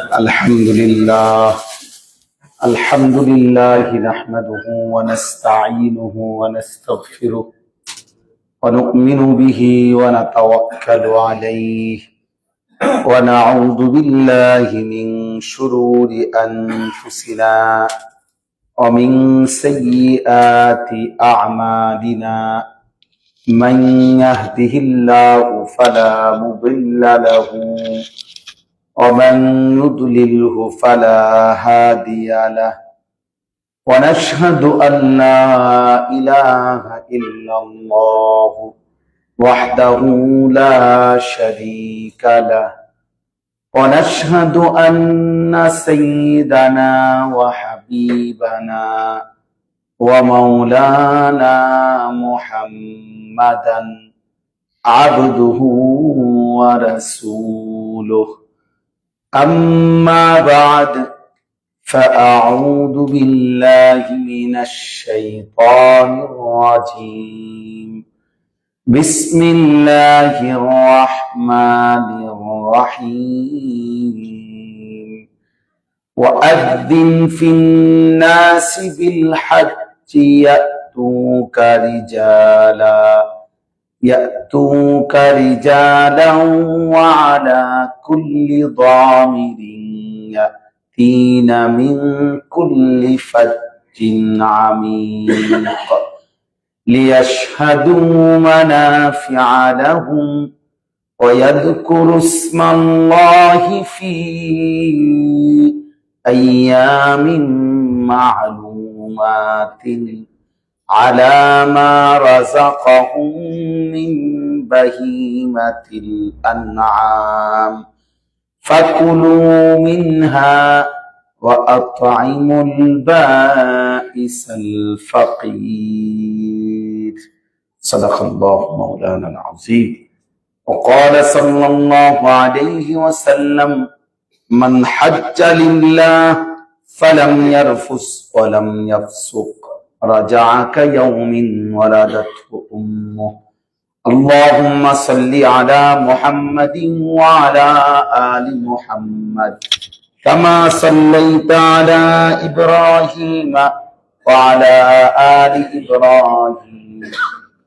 الحمد لله نحمده ونستعينه ونستغفره ونؤمن به ونتوكل عليه ونعوذ بالله من شرور أنفسنا ومن سيئات أعمالنا من يهده الله فلا مضل له ومن يضلله فلا هادي له ونشهد أن لا إله إلا الله وحده لا شريك له ونشهد أن سيدنا وحبيبنا ومولانا محمدا عبده ورسوله أما بعد فأعوذ بالله من الشيطان الرجيم بسم الله الرحمن الرحيم وأذن في الناس بالحج يأتوك رجالا وعلى كل ضامر يأتين من كل فج عميق ليشهدوا منافع لهم ويذكروا اسم الله في أيام معلومات على ما رزقهم من بهيمة الأنعام فكلوا منها وأطعموا البائس الفقير صدق الله مولانا العظيم وقال صلى الله عليه وسلم من حج لله فلم يرفث ولم يفسق رجع كيوم ولدته أمه اللهم صل على محمد وعلى آل محمد كما صليت على إبراهيم وعلى آل إبراهيم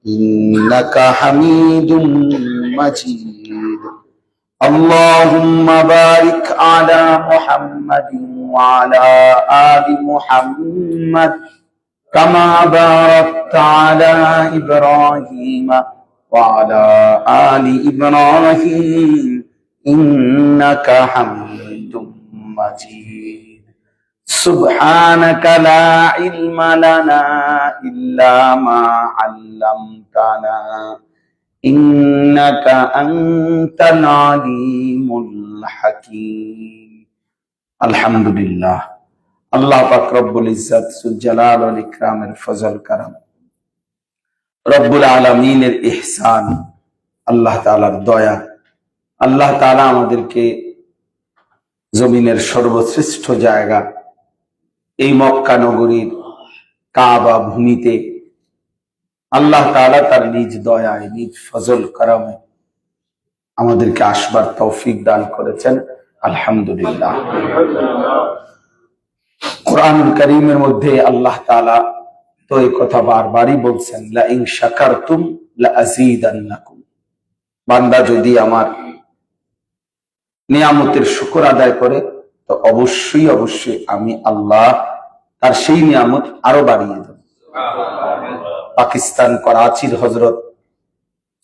إنك حميد مجيد اللهم بارك على محمد وعلى آل محمد كما باركت على إبراهيم وعلى آل إبراهيم إنك حميد مجيد سبحانك لا علم لنا إلا ما علمتنا إنك أنت العليم الحكيم الحمد لله আল্লাহ পাক রব্বুল ইজ্জত সুল জালাল ওয়াল ইকরামের ফজল করম রব্বুল আলামিনের ইহসান আল্লাহ তাআলার দয়া আল্লাহ তাআলা আমাদেরকে জমিনের সর্বশ্রেষ্ঠ জায়গা এই মক্কা নগরীর কাবা ভূমিতে আল্লাহ তাআলা তার নিজ দয়ায় নিজ ফজল করমে আমাদেরকে আসবার তৌফিক দান করেছেন আলহামদুলিল্লাহ কুরআনুল কারীমের মধ্যে আল্লাহ তাআলা তো এই কথা বারবারই বলছেন লা ইন শাকারতুম লা আযীদান্নাকুম বান্দা যদি আমার নিয়ামতের শুকর আদায় করে তো অবশ্যই অবশ্যই আমি আল্লাহ তার সেই নিয়ামত আরো বাড়িয়ে দেব পাকিস্তান করাচির হযরত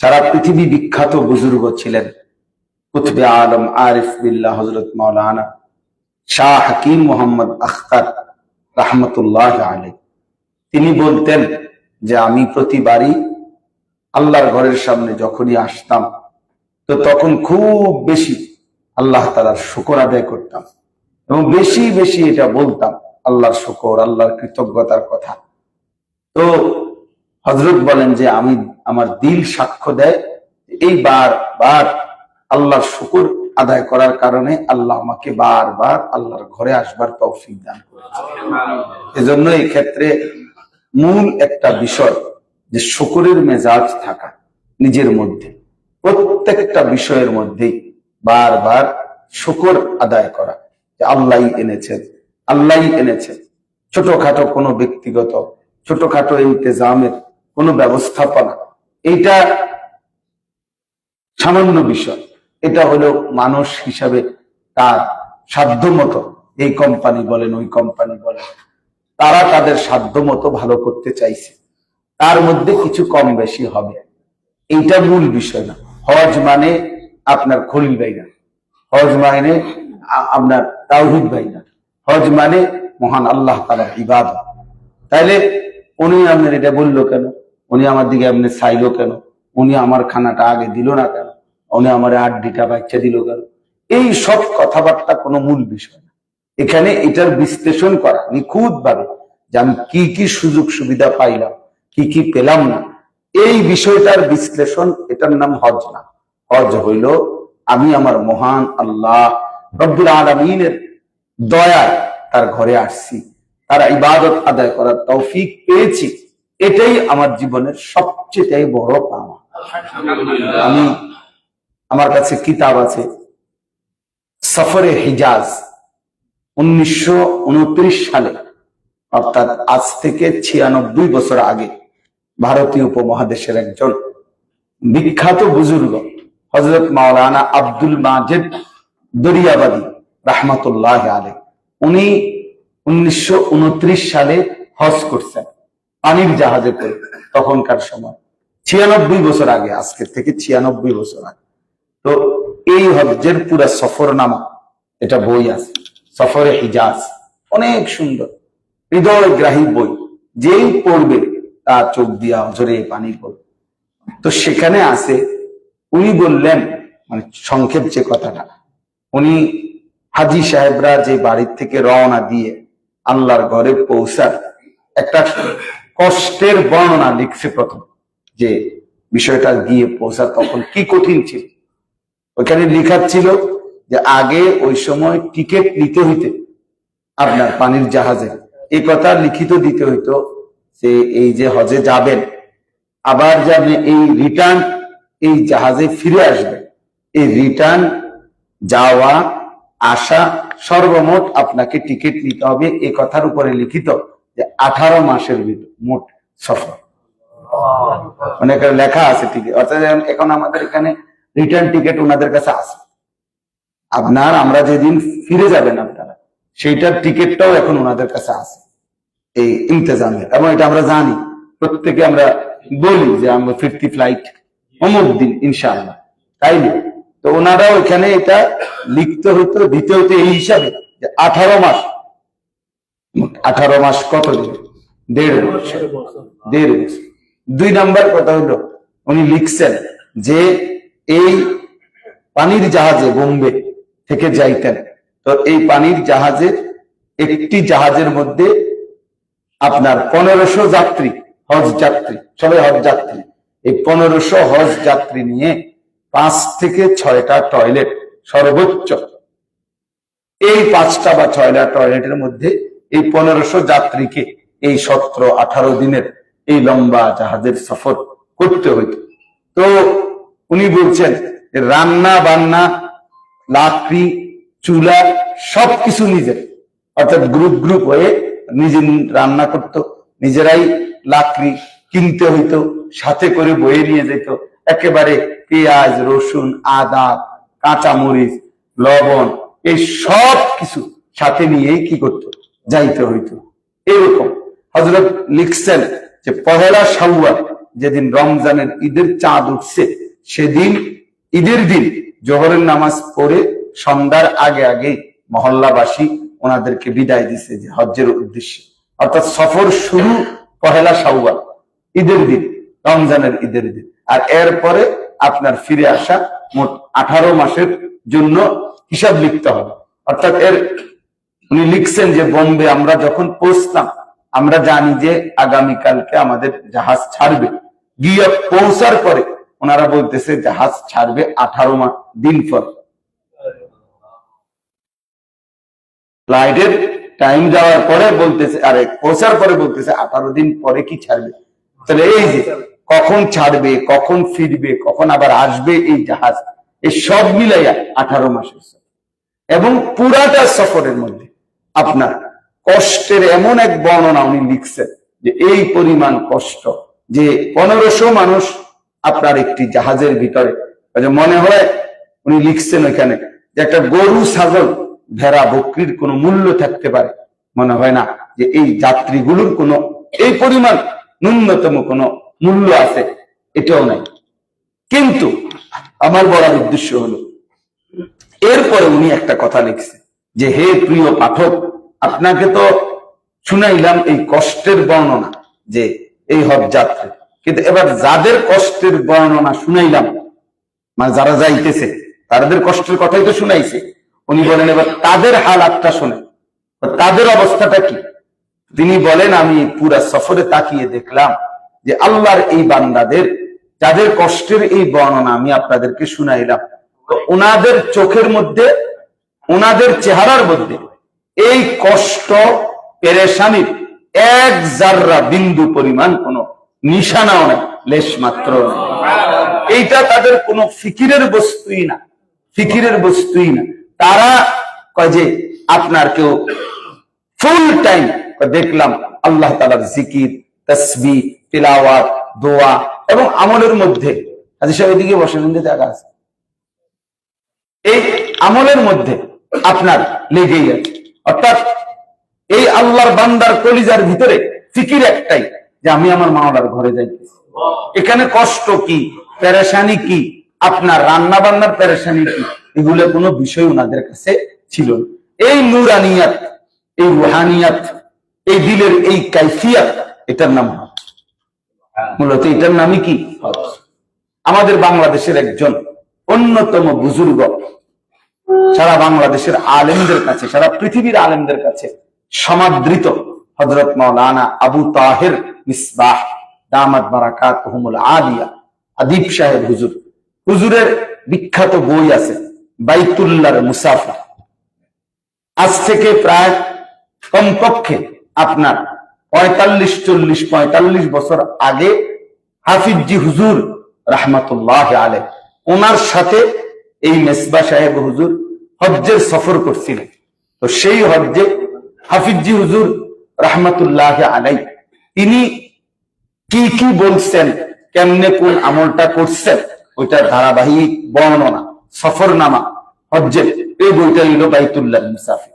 সারা পৃথিবী বিখ্যাত বুজুর্গ ছিলেন কুতুবে আলম আরিফ বিল্লাহ হযরত মাওলানা শাহ হাকিম মোহাম্মদ আখতার রাহমাতুল্লাহ আলাইহি তিনি বলতেন যে আমি প্রতিবারই আল্লাহর ঘরের সামনে যখনই আসতাম তো তখন খুব বেশি আল্লাহ তাআলার শুকর আদায় করতাম এবং বেশি বেশি এটা বলতাম আল্লাহর শুকর আল্লাহর কৃতজ্ঞতার কথা তো হযরত বলেন যে আমি আমার দিল সাক্ষ্য দেয় এই বারবার আল্লাহর শুকর আদায় করার কারণে আল্লাহ আমাকে বারবার আল্লাহর ঘরে আসবার তৌফিক দান করেছেন এজন্য এই ক্ষেত্রে মূল একটা বিষয় যে শুকরের মেজাজ থাকা নিজের মধ্যে প্রত্যেকটা বিষয়ের মধ্যেই বারবার শুকর আদায় করা যে আল্লাহই এনেছেন, আল্লাহই এনেছেন। ছোটখাটো কোনো ব্যক্তিগত ছোটখাটো ইন্তেজামের কোনো ব্যবস্থাপনা, এটা সামান্য বিষয়। এটা হলো মানুষ হিসাবে তার সাধ্য মতো, এই কোম্পানি বলেন ওই কোম্পানি বলেন, তারা তাদের সাধ্য মতো ভালো করতে চাইছে, তার মধ্যে কিছু কম বেশি হবে, এইটা মূল বিষয় না। হজ মানে আপনার খলিল ভাই না, হজ মানে আপনার তাওহীদ ভাই না, হজ মানে মহান আল্লাহ তাআলার ইবাদত। তাইলে উনি আপনার এটা বললো কেন, উনি আমার দিকে আপনি চাইলো কেন, উনি আমার খানাটা আগে দিল না কেন, উনি আমার আড্ডিটা বাচ্চা দিল কেন, এই সব কথাবার্তা কোনো মূল বিষয় না। এখানে এটার বিশ্লেষণ করা নিখুঁত ভাবে যে আমি কি কি সুযোগ সুবিধা পাইলাম, কি কি পেলাম না, এই বিষয়টার বিশ্লেষণ, এটার নাম হজ না। হজ হইল আমি আমার মহান আল্লাহ রব্বুল আলামিনের দয়ায় তার ঘরে আসছি, তার ইবাদত আদায় করার তৌফিক পেয়েছি, এটাই আমার জীবনের সবচেয়ে বড় পাওয়া। আমি আমার কাছে কিতাব আছে সফরে হিজাজ 1929 সালে, অর্থাৎ আজ থেকে 96 বছর আগে ভারতীয় উপমহাদেশের একজন বিখ্যাত বুজুর্গ হযরত মাওলানা আব্দুল মাজেদ দরিয়াবাদী রাহমাতুল্লাহ আলাইহি, উনি 1929 সালে হজ করছেন পানির জাহাজে করে। তখনকার সময় 96 বছর আগে, আজকে থেকে 96 বছর আগে। তো এই হজ্জের পুরা সফরনামা, এটা বই আছে সফরে হিজাজ, অনেক সুন্দর হৃদয়গ্রাহী বই, যেই পড়বে তার চোখ দিয়া ঝরে পানি পড়বে। তো সেখানে আছে, উনি বললেন, মানে সংক্ষেপ যে কথাটা, উনি হাজী সাহেবরা যে বাড়ির থেকে রওনা দিয়ে আল্লাহর ঘরে পৌঁছার একটা কষ্টের বর্ণনা লিখছে প্রথম, যে বিষয়টা গিয়ে পৌঁছা তখন কি কঠিন ছিল। ওইখানে লেখা ছিল যে আগে ওই সময় টিকিট নিতে হইতে আপনার পানির জাহাজে, এই কথা লিখিত দিতে হইতো যে এই যে হজে যাবেন, আবার যে আপনি এই রিটার্ন এই জাহাজে ফিরে আসবেন, এই রিটার্ন যাওয়া আসা সর্বমোট আপনাকে টিকিট নিতে হবে, এই কথার উপরে লিখিত যে 18 মাসের ভিতর মোট সফর, মানে লেখা আছে টিকিট। অর্থাৎ এখন আমাদের এখানে রিটার্ন টিকিট ওনাদের কাছে আছে, আপনার আমরা যেদিন ফিরে যাবেন আপনারা, সেইটার টিকিটটাও এখন ওনাদের কাছে আছে এই ইন্তেজামে। এবং এটা আমরা জানি, প্রত্যেকে আমরা বলি যে আমরা ফিরতি ফ্লাইট অমুক দিন ইনশাআল্লাহ, তাই না? তো ওনারাও এখানে এটা লিখতে হতো, দিতে হতো এই হিসাবে যে 18 মাস। 18 মাস কত দিন? 1.5 বছর। 1.5 বছর। 2 নাম্বার কথা হলো, উনি লিখছেন যে এই পানির জাহাজে বোম্বে থেকে যাইতেন, তো এই পানির জাহাজে একটি জাহাজের মধ্যে আপনার 1500 যাত্রী, হজ যাত্রী, সবাই হজ যাত্রী। এই 1500 হজ যাত্রী নিয়ে 5 থেকে 6টা টয়লেট সর্বোচ্চ, এই 5টা বা 6টা টয়লেটের মধ্যে এই 1500 যাত্রীকে এই 17-18 দিনের এই লম্বা জাহাজের সফর করতে হইত। তো উনি বলছেন রান্না বান্না, লাকড়ি, চুলা সবকিছু নিজের, অর্থাৎ গ্রুপ গ্রুপ হয়ে নিজে রান্না করত, নিজেরাই লাকড়ি কিনতে হইতো, সাথে করে বয়ে নিয়ে যেত, একেবারে পেঁয়াজ, রসুন, আদা, কাঁচামরিচ, লবণ, এই সব কিছু সাথে নিয়েই কি করত, যাইতে হইতো। এরকম হযরত লিখছেন যে পহেলা শাওয়াল, যেদিন রমজানের ঈদের চাঁদ উঠছে, সেদিন ঈদের দিন জোহরের নামাজ পড়ে সন্ধ্যার আগে আগে মহল্লাবাসী ওনাদেরকে বিদায় দিছে যে হজ্জের উদ্দেশ্যে। অর্থাৎ সফর শুরু পহেলা শাওয়াল, ঈদের দিন, রমজানের ঈদের দিন, আর এরপরে আপনার ফিরে আসা মোট 18 মাসের জন্য হিসাব লিখতে হবে। অর্থাৎ উনি লিখছেন যে বোম্বে আমরা যখন পৌঁছলাম, আমরা জানি যে আগামীকালকে আমাদের জাহাজ ছাড়বে, গিয়ে পৌঁছার পরে ওনারা বলতেছে জাহাজ ছাড়বে 18 দিন পর। ফ্লাইটের টাইম যাওয়ার পরে বলতেছে, আরে পৌঁছার পরে বলতেছে 18 দিন পরে কি ছাড়বে। তাহলে এই যে কখন ছাড়বে, কখন ফিরবে, কখন আবার আসবে এই জাহাজ, এই সব মিলাইয়া 18 মাসের। এবং পুরাটা সফরের মধ্যে আপনার কষ্টের এমন এক বর্ণনা উনি লিখছেন যে এই পরিমাণ কষ্ট যে 1500 মানুষ আপনার একটি জাহাজের ভিতরে, মনে হয় উনি লিখছেন ওইখানে যে একটা গরু, ছাগল, ভেড়া, বকরির কোনো মূল্য থাকতে পারে, মনে হয় না যে এই যাত্রীগুলোর কোনো এই পরিমাণ ন্যূনতম কোনো মূল্য আছে, এটাও নাই। কিন্তু আমার বলার উদ্দেশ্য হলো, এরপরে উনি একটা কথা লিখছে যে হে প্রিয় পাঠক, আপনাকে তো শুনাইলাম এই কষ্টের বর্ণনা যে এই হজ যাত্রা, কিন্তু এবার যাদের কষ্টের বর্ণনা শুনাইলাম, মানে যারা যাইতেছে তাদের কষ্টের কথাই তো শুনাইছে, উনি বলেন এবার তাদের হালাতটা শোনেন, তাদের অবস্থাটা কি। তিনি বলেন আমি পুরা সফরে তাকিয়ে দেখলাম যে আল্লাহর এই বান্দাদের যাদের কষ্টের এই বর্ণনা আমি আপনাদেরকে শুনাইলাম, ওনাদের চোখের মধ্যে, ওনাদের চেহারার মধ্যে এই কষ্ট পেরেশানির এক জাররা বিন্দু পরিমাণ কোনো নিশানাও নাই, লেশ মাত্র নাই। এইটা তাদের কোনো ফিকিরের বস্তুই না, ফিকিরের বস্তুই না। তারা কয় যে আপনার কেউ ফুল টাইম দেখলাম আল্লাহ তাআলার জিকির, তাসবিহ, তিলাওয়াত, দোয়া এবং আমলের মধ্যে, হাজী সাহেব এদিকে বসেন, জায়গা আছে, এই আমলের মধ্যে আপনার লেগেই আছে। অর্থাৎ এই আল্লাহর বান্দার কলিজার ভিতরে ফিকির একটাই যে আমি আমার মাওলার ঘরে যাইতেছি। এখানে কষ্ট কি, পেরেশানি কি, আপনার রান্না বান্নার পেরেশানি কি, এগুলো কোনো বিষয় ওনাদের কাছে ছিল না। এই নূরানিয়াত, এই রুহানিয়াত, এই দিলের এই কাইফিয়াত, এটার নাম হজ। মূলত এটার নামই কি? হজ। আমাদের বাংলাদেশের একজন অন্যতম বুজুর্গ, সারা বাংলাদেশের আলেমদের কাছে, সারা পৃথিবীর আলেমদের কাছে সমাদৃত হযরত মাওলানা আবু তাহের মিসবাহ দামাত বারাকাতুহুমুল আলিয়া আদিব সাহেব হুজুর, হুজুরের বিখ্যাত বই আছে বাইতুল্লাহর মুসাফির। আজ থেকে প্রায় কমপক্ষে আপনার 45 বছর আগে হাফিজি হুজুর রাহমাতুল্লাহ আলাইহ, ওনার সাথে এই মেসবাহ সাহেব হুজুর হজ্জের সফর করছিলেন। তো সেই হজ্জে হাফিজি হুজুর রাহমাতুল্লাহ আলাইহ তিনি কি কি বলছেন, কেমনে কোন আমলটা করছেন, ওইটার ধারাবাহিক বর্ণনা, সফরনামা হজ্জের, এই বইটা হইল বাইতুল্লাহর মুসাফির।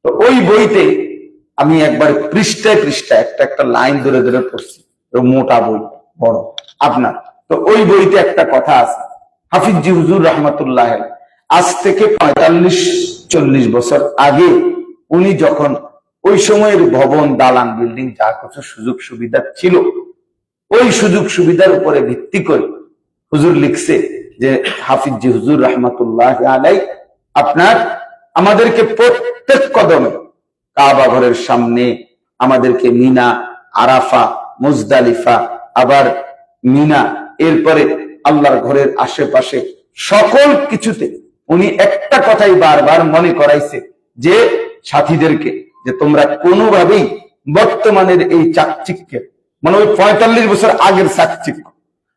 তো ওই বইতে আমি একবার পৃষ্ঠায় পৃষ্ঠায় একটা একটা লাইন ধরে ধরে পড়ছি, মোটা বই, বড় আপনার। তো ওই বইতে একটা কথা আছে, হাফিজি হুজুর রাহমাতুল্লাহ আজ থেকে 45-40 বছর আগে উনি যখন ওই সময়ের ভবন, দালান, বিল্ডিং যা কিছু সুযোগ সুবিধা ছিল, ওই সুযোগ সুবিধার উপরে ভিত্তি করে হুজুর লিখছে যে হাফিজি হুজুর রাহমাতুল্লাহ আলাইহ আপনার আমাদেরকে প্রত্যেক কদমে কাবা ঘরের সামনে, আমাদেরকে মিনা, আরাফা, মুজদালিফা, আবার মিনা, এরপরে আল্লাহর ঘরের আশেপাশে সকল কিছুতে উনি একটা কথাই বারবার মনে করাইছে যে সাথীদেরকে, যে তোমরা কোনোভাবেই বর্তমানের এই চাকচিক্যের, মানে ওই 45 বছর আগের চাকচিক্য,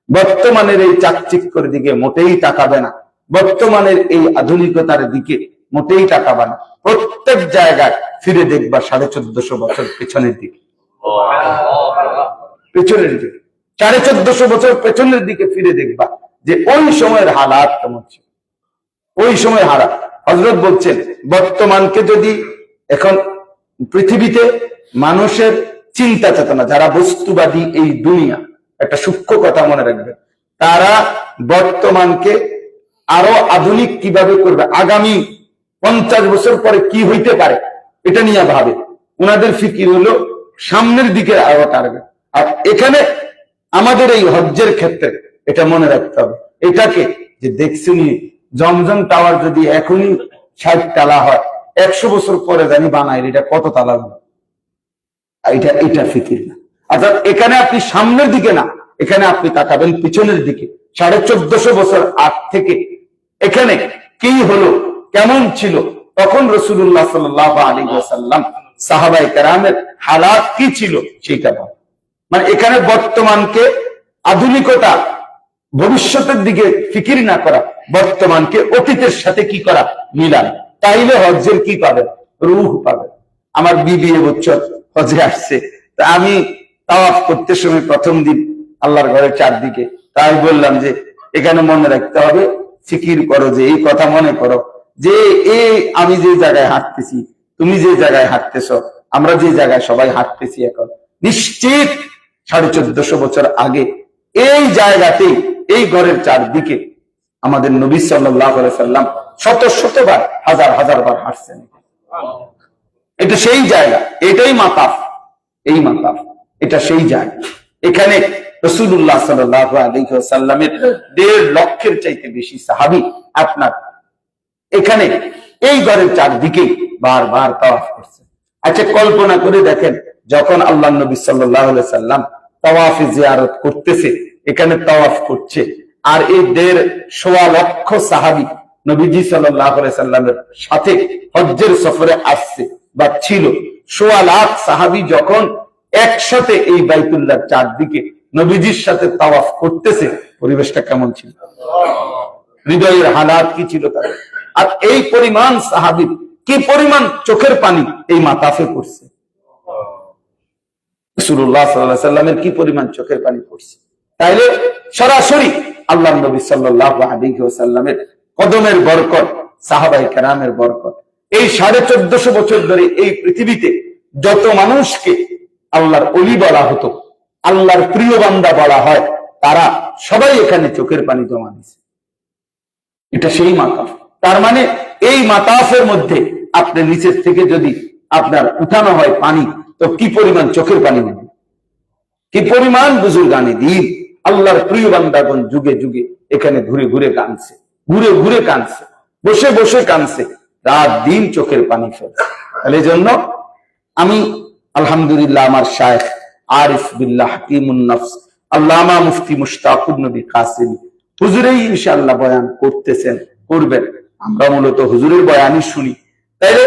বর্তমানের এই চাকচিক্যের দিকে মোটেই তাকাবে না, বর্তমানের এই আধুনিকতার দিকে মোটেই তাকাবে না। প্রত্যেক জায়গায় ফিরে দেখবা 1450 বছর পেছনের দিকে, পেছনের দিকে 1450 বছর পেছনের দিকে ফিরে দেখবা যে ওই সময়ের হালাত কেমন ছিল, ওই সময় হালাত। হযরত বলছেন বর্তমানকে যদি এখন পৃথিবীতে মানুষের চিন্তা চেতনা, যারা বস্তুবাদী এই দুনিয়া, একটা সূক্ষ্ম কথা মনে রাখবেন, তারা বর্তমানকে আরো আধুনিক কিভাবে করবে, আগামী 50 বছর পরে কি হইতে পারে এটা নিয়ে ভাবে। ওনাদের ফিকির হলো সামনের দিকে আরো টার্গেট। আর এখানে আমাদের এই হজ্জের ক্ষেত্রে এটা মনে রাখতে হবে, এটাকে যে দেখছেন জমজম টাওয়ার যদি এখনই 60 তালা হয়, 100 বছর পরে জানি বানাই এটা কত তালা হবে, এটা ফিকির না। অর্থাৎ এখানে আপনি সামনের দিকে না, এখানে আপনি তাকাবেন পিছনের দিকে। 1450 বছর আগ থেকে এখানে কি হলো, কেমন ছিল, তখন রাসূলুল্লাহ সাল্লাল্লাহু আলাইহি ওয়াসাল্লাম, সাহাবায়ে কেরামের হালাত কি ছিল সেটা বল। মানে এখানে বর্তমানকে আধুনিকতা, ভবিষ্যতের দিকে ফিকির না করা, বর্তমানকে অতীতের সাথে কি করা, মিলান। তাইলে হজ্জের কি পাবেন? রূহ পাবেন। আমার বিবি এবছর হজে আসছে, তা আমি তাওয়াফ করতে সময় প্রথম দিন আল্লাহর ঘরের চারদিকে, তাই বললাম যে এখানে মনে রাখতে হবে, ফিকির করো, যে এই কথা মনে করো যে এই আমি যে জায়গায় হাঁটতেছি, তুমি যে জায়গায় হাঁটতেছ, আমরা যে জায়গায় সবাই হাঁটতেছি এখন, নিশ্চিত 1450 বছর আগে এই জায়গাতেই, এই ঘরের চারদিকে আমাদের নবী সাল্লাল্লাহু আলাইহি সাল্লাম শত শতবার, হাজার হাজার বার হাঁটছেন। এটা সেই জায়গা, এটাই মাতাফ, এই মাতাফ, এটা সেই জায়গা। এখানে রাসূলুল্লাহ সাল্লাল্লাহু আলাইহি ওয়াসাল্লামের 1.5 লক্ষের চাইতে বেশি সাহাবী আপনার এখানে এই ঘরের চারদিকে বারবার তাওয়াফ করছে। আচ্ছা, কল্পনা করে দেখেন, যখন আল্লাহ নবী সাল্লাল্লাহু আলাইহি সাল্লাম তাওয়াফে জিয়ারত করতেছে, এখানে তাওয়াফ করছে, আর এই 1.5 লক্ষ সাহাবী নবীজি সাল্লাল্লাহু আলাইহি সাল্লামের সাথে হজ্জের সফরে আসছে বা ছিল। 1.5 লাখ সাহাবী যখন একসাথে এই বাইতুল্লাহর চারদিকে নবীজির সাথে তাওয়াফ করতেছে, পরিবেশটা কেমন ছিল? হৃদয়ের হালাত কি ছিল তাদের? আর এই পরিমাণ সাহাবী, কি পরিমাণ চোখের পানি এই মাতাফে পড়ছে, রাসূলুল্লাহ সাল্লাল্লাহু আলাইহি সাল্লামের কি পরিমাণ চোখের পানি পড়ছে। তাইলে সরাসরি আল্লাহ নবী সাল্লাল্লাহু আলাইহি ওয়াসাল্লামের কদমের বরকত, সাহাবায়ে কেরামের বরকত, এই 1450 বছর ধরে এই পৃথিবীতে যত মানুষকে আল্লাহর ওলি বলা হতো, আল্লাহর প্রিয় বান্দা বলা হয়, তারা সবাই এখানে চোখের পানি জমা দিয়েছে। এটা সেই মাতাফ। তার মানে এই মাতাফের মধ্যে আপনার নিচের থেকে যদি আপনার উঠানো হয় পানি, তো কি পরিমাণ চোখের পানি হবে, কি পরিমাণ বুজুর্গানি দিন আল্লাহর প্রিয় বান্দাগণ যুগে যুগে এখানে ঘুরে ঘুরে কাঁদছে, ঘুরে ঘুরে কাঁদছে, বসে বসে কাঁদছে, রাত দিন চোখের পানি ফেলছে। এই জন্য আমি আলহামদুলিল্লাহ আমার শায়েখ আরিফ বিল্লাহ হাকিমুন নফস আল্লামা মুফতি মুশতাকুর নবী কাসেমি হুজুরেই ইনশাআল্লাহ বয়ান করতেছেন, করবেন। আমরা মূলত হুজুরের বয়ানই শুনি। তাইলে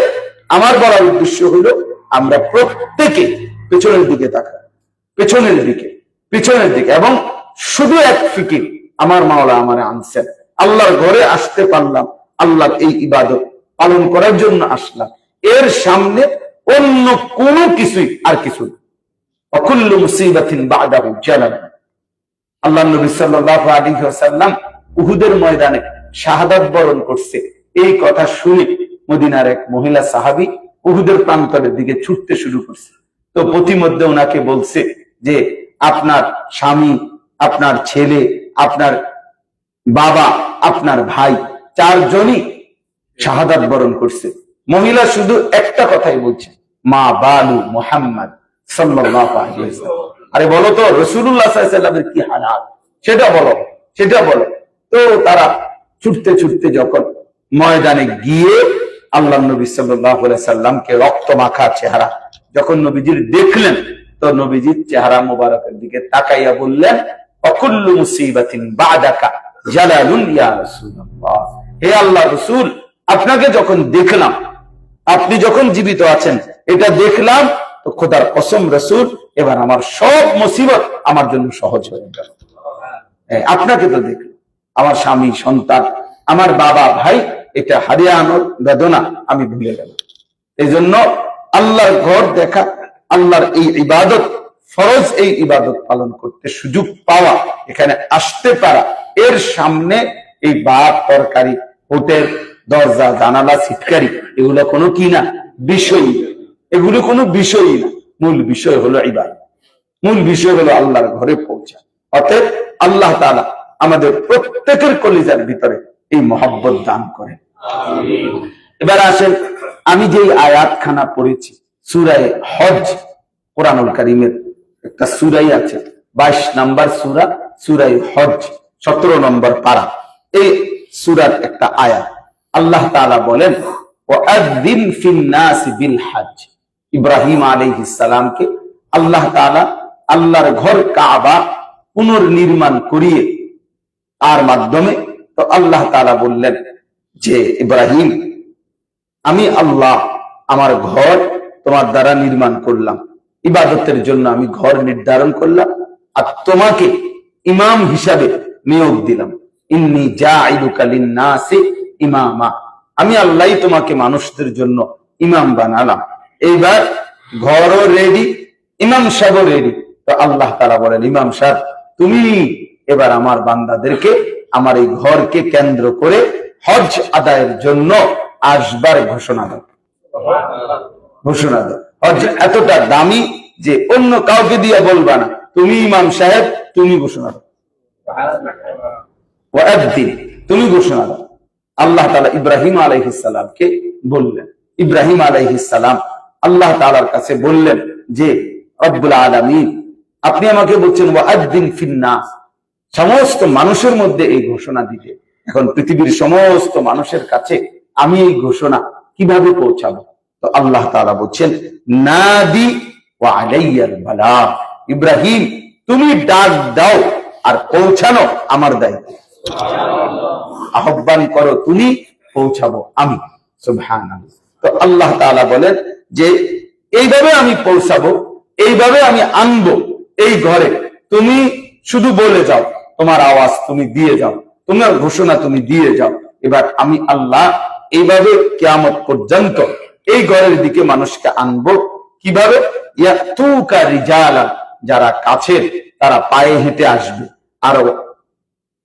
আমার বলার উদ্দেশ্য হলো, আমরা প্রত্যেকে পেছনের দিকে তাকাই, পেছনের দিকে, পেছনের দিকে, এবং শুধু এক ফিকির, আমার মাওলা আমারে আনছেন, আল্লাহর ঘরে আসতে পারলাম, আল্লাহর এই ইবাদত পালন করার জন্য আসলাম, এর সামনে অন্য কোনো কিছুই আর কিছু না। অকুল্লু মুসিবাতিন বাদাহু জালাল। আল্লাহ নবী সাল্লাল্লাহু আলাইহি ওয়াসাল্লাম উহুদের ময়দানে শাহাদাত বরণ করছে, এই কথা শুনে মদিনার এক মহিলা সাহাবী উহুদের প্রান্তরের দিকে ছুটতে শুরু করছে। তো প্রতিমধ্যে ওনাকে বলছে যে আপনার স্বামী, আপনার ছেলে, আপনার বাবা, আপনার ভাই, 4 জনই শাহাদাত বরণ করছে। মহিলা শুধু একটা কথাই বলছে, মা বালু মুহাম্মদ সাল্লাল্লাহু আলাইহি ওয়াসাল্লাম। আরে বলো তো রাসূলুল্লাহ সাল্লাল্লাহু আলাইহি ওয়াসাল্লামের কি হালাত, সেটা বলো, সেটা বলো। তো তারা ছুটতে ছুটতে যখন ময়দানে গিয়ে আল্লাহ নবী সাল্লাল্লাহু আলাইহি সাল্লামকে রক্ত মাখা চেহারা যখন নবীজির দেখলেন, তো নবীজির চেহারা মোবারকের দিকে তাকাইয়া বললেন, অকুল্লু মুসিবাতিন বাদাকা জালালুন ইয়া রাসূলুল্লাহ। হে আল্লাহ রাসূল, আপনাকে যখন দেখলাম, আপনি যখন জীবিত আছেন, এটা দেখলাম, তো খোদার কসম রাসূল, এবার আমার সব মুসিবত আমার জন্য সহজ হয়ে গেল। আপনাকে তো দেখলাম, আমার স্বামী, সন্তান, আমার বাবা, ভাই, এটা হারিয়ানোর বেদনা আমি ভুলে গেলাম। এই জন্য আল্লাহর ঘর দেখা, আল্লাহর এই ইবাদত, ফরজ এই ইবাদত পালন করতে সুযোগ পাওয়া, এখানে আসতে পারা, এর সামনে এই ভাত তরকারি, হোটেল, দরজা জানালা, সিটকারি, এগুলো কোনো কি না বিষয়, এগুলো কোনো বিষয়ই না। মূল বিষয় হলো ইবাদত, মূল বিষয় হলো আল্লাহর ঘরে পৌঁছা। অতএব আল্লাহ তাআলা আমাদের প্রত্যেকের কলিজার ভিতরে এই মহব্বত দান করেন। এবার আসেন, আমি যে আয়াত খানা পড়েছি, সূরা হজ, কোরআনুল কারীমের একটা সূরাই আছে, 22 নম্বর সূরা, সূরা হজ, 17 নম্বর পারা। এই সূরার একটা আয়াত আল্লাহ তাআলা বলেন, ওয়াআযিন ফিন নাস বিল হজ। ইব্রাহিম আলাইহিস সালামকে আল্লাহ তাআলা আল্লাহর ঘর কাবা পুনর্নির্মাণ করিয়ে তার মাধ্যমে, তো আল্লাহ তাআলা বললেন যে ইব্রাহিম, আমি আল্লাহ আমার ঘর তোমার দ্বারা নির্মাণ করলাম, ইবাদতের জন্য আমি ঘর নির্ধারণ করলাম, আর তোমাকে ইমাম হিসাবে নিয়োগ দিলাম। ইন্নী জাইলুকা লিন-নাসি ইমামা, আমি আল্লাহ তোমাকে মানুষদের জন্য ইমাম বানালাম। এইবার ঘরও রেডি, ইমাম সাহেবও রেডি। তো আল্লাহ তাআলা বলেন, ইমাম সাহেব তুমি এবার আমার বান্দাদেরকে আমার এই ঘরকে কেন্দ্র করে হজ আদায়ের জন্য আসবার ঘোষণা দাও। ঘোষণা দাও। হজ এতটা দামি যে অন্য কাউকে দিয়ে বলবা না, তুমি ইমাম সাহেব তুমি ঘোষণা দাও। ওয়াদ্দিন, তুমি ঘোষণা দাও। আল্লাহ তাআলা ইব্রাহিম আলাইহিস সালামকে বললেন। ইব্রাহিম আলাইহিস সালাম আল্লাহ তাআলার কাছে বললেন যে রব্বুল আলামিন আপনি আমাকে বলছেন ওয়াদ্দিন ফিন্নাস, সমস্ত মানুষের মধ্যে এই ঘোষণা দিতে। এখন পৃথিবীর সমস্ত মানুষের কাছে আমি এই ঘোষণা কিভাবে পৌঁছাবো? তো আল্লাহ তাআলা বলছেন নাদি ওয়া আলাইয়াল বালাগ, ইব্রাহিম তুমি ডাক দাও আর পৌঁছানো আমার দায়িত্ব। আহ্বান করো তুমি, পৌঁছাবো আমি। সুবহানাল্লাহ। তো আল্লাহ তাআলা বলেন যে এইভাবে আমি পৌঁছাবো, এইভাবে আমি আনবো এই ঘরে, তুমি শুধু বলে যাও, তোমার আওয়াজ তুমি দিয়ে যাও, তোমার ঘোষণা তুমি দিয়ে যাও। এবার আমি আল্লাহ এইভাবে কিয়ামত পর্যন্ত এই ঘরের দিকে মানুষকে আনবো। কিভাবে? ইয়াতুকা রিজালা, যারা কাছের তারা পায়ে হেঁটে আসবে, আর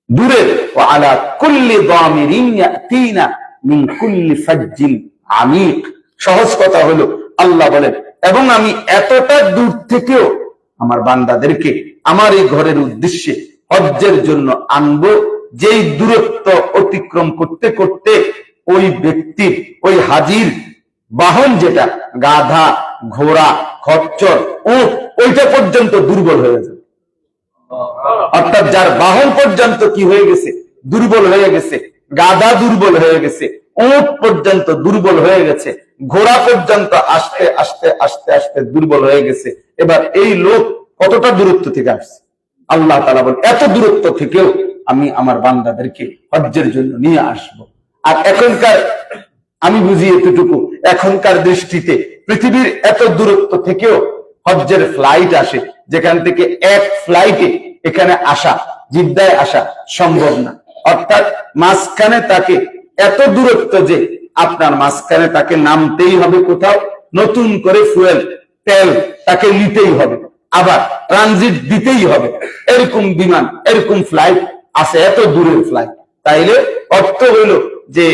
দূরে ওয়ালা কুল্লি দামিরিন ইয়াতিনা মিন কুল্লি ফাজ্জিন আমিক। সহজ কথা হলো আল্লাহ বলেন, এবং আমি এতটা দূর থেকেও আমার বান্দাদেরকে আমার এই ঘরের উদ্দেশ্যে হজ্জের জন্য আনবো, যেই দূরত্ব অতিক্রম করতে করতে ওই ব্যক্তির, ওই হাজির বাহন যেটা গাধা, ঘোড়া, খচ্চর, উট, ওইটা পর্যন্ত দুর্বল হয়ে যাবে। অর্থাৎ যার বাহন পর্যন্ত কি হয়ে গেছে? দুর্বল হয়ে গেছে। গাধা দুর্বল হয়ে গেছে, উট পর্যন্ত দুর্বল হয়ে গেছে, ঘোড়া পর্যন্ত আস্তে আস্তে আস্তে আস্তে দুর্বল হয়ে গেছে। এবার এই লোক কতটা দূরত্ব থেকে আসছে? আল্লাহ তাআলা বলেন এত দূরত্ব থেকেও আমি আমার বান্দাদেরকে হজ্জের জন্য নিয়ে আসব। আর এখনকার আমি বুঝি এতটুকু, এখনকার দৃষ্টিতে পৃথিবীর এত দূরত্ব থেকেও হজ্জের ফ্লাইট আসে, যেখান থেকে এক ফ্লাইটে এখানে আসা, জিদ্দায় আসা সম্ভব না। অর্থাৎ মাঝখানে তাকে এত দূরত্ব যে আপনার মাঝখানে তাকে নামতেই হবে কোথাও, নতুন করে ফুয়েল তেল তাকে নিতেই হবে, আবার ট্রানজিট দিতেই হবে। এরকম বিমান, এরকম ফ্লাইট আছে, এত দূরের ফ্লাইট। তাইলে অর্থ হইল যে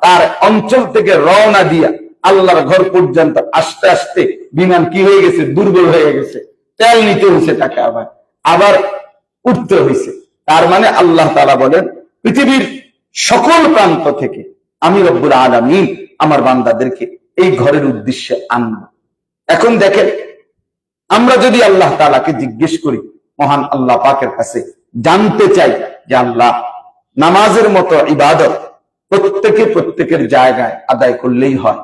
তার অঞ্চল থেকে রওনা দিয়া আল্লাহর ঘর পর্যন্ত আস্তে আস্তে বিমান কি হয়ে গেছে? দুর্বল হয়ে গেছে। তেল নিতে হয়েছে তাকে, আবার আবার উঠতে হয়েছে। তার মানে আল্লাহ তাআলা বলেন পৃথিবীর সকল প্রান্ত থেকে আমি রব্বুল আলামিন আমার বান্দাদেরকে এই ঘরের উদ্দেশ্যে আনব। এখন দেখেন, আমরা যদি আল্লাহ তাআলাকে জিজ্ঞেস করি, মহান আল্লাহ পাকের কাছে জানতে চাই যে আল্লাহ নামাজের মতো ইবাদত প্রত্যেকের জায়গায় আদায় করলেই হয়,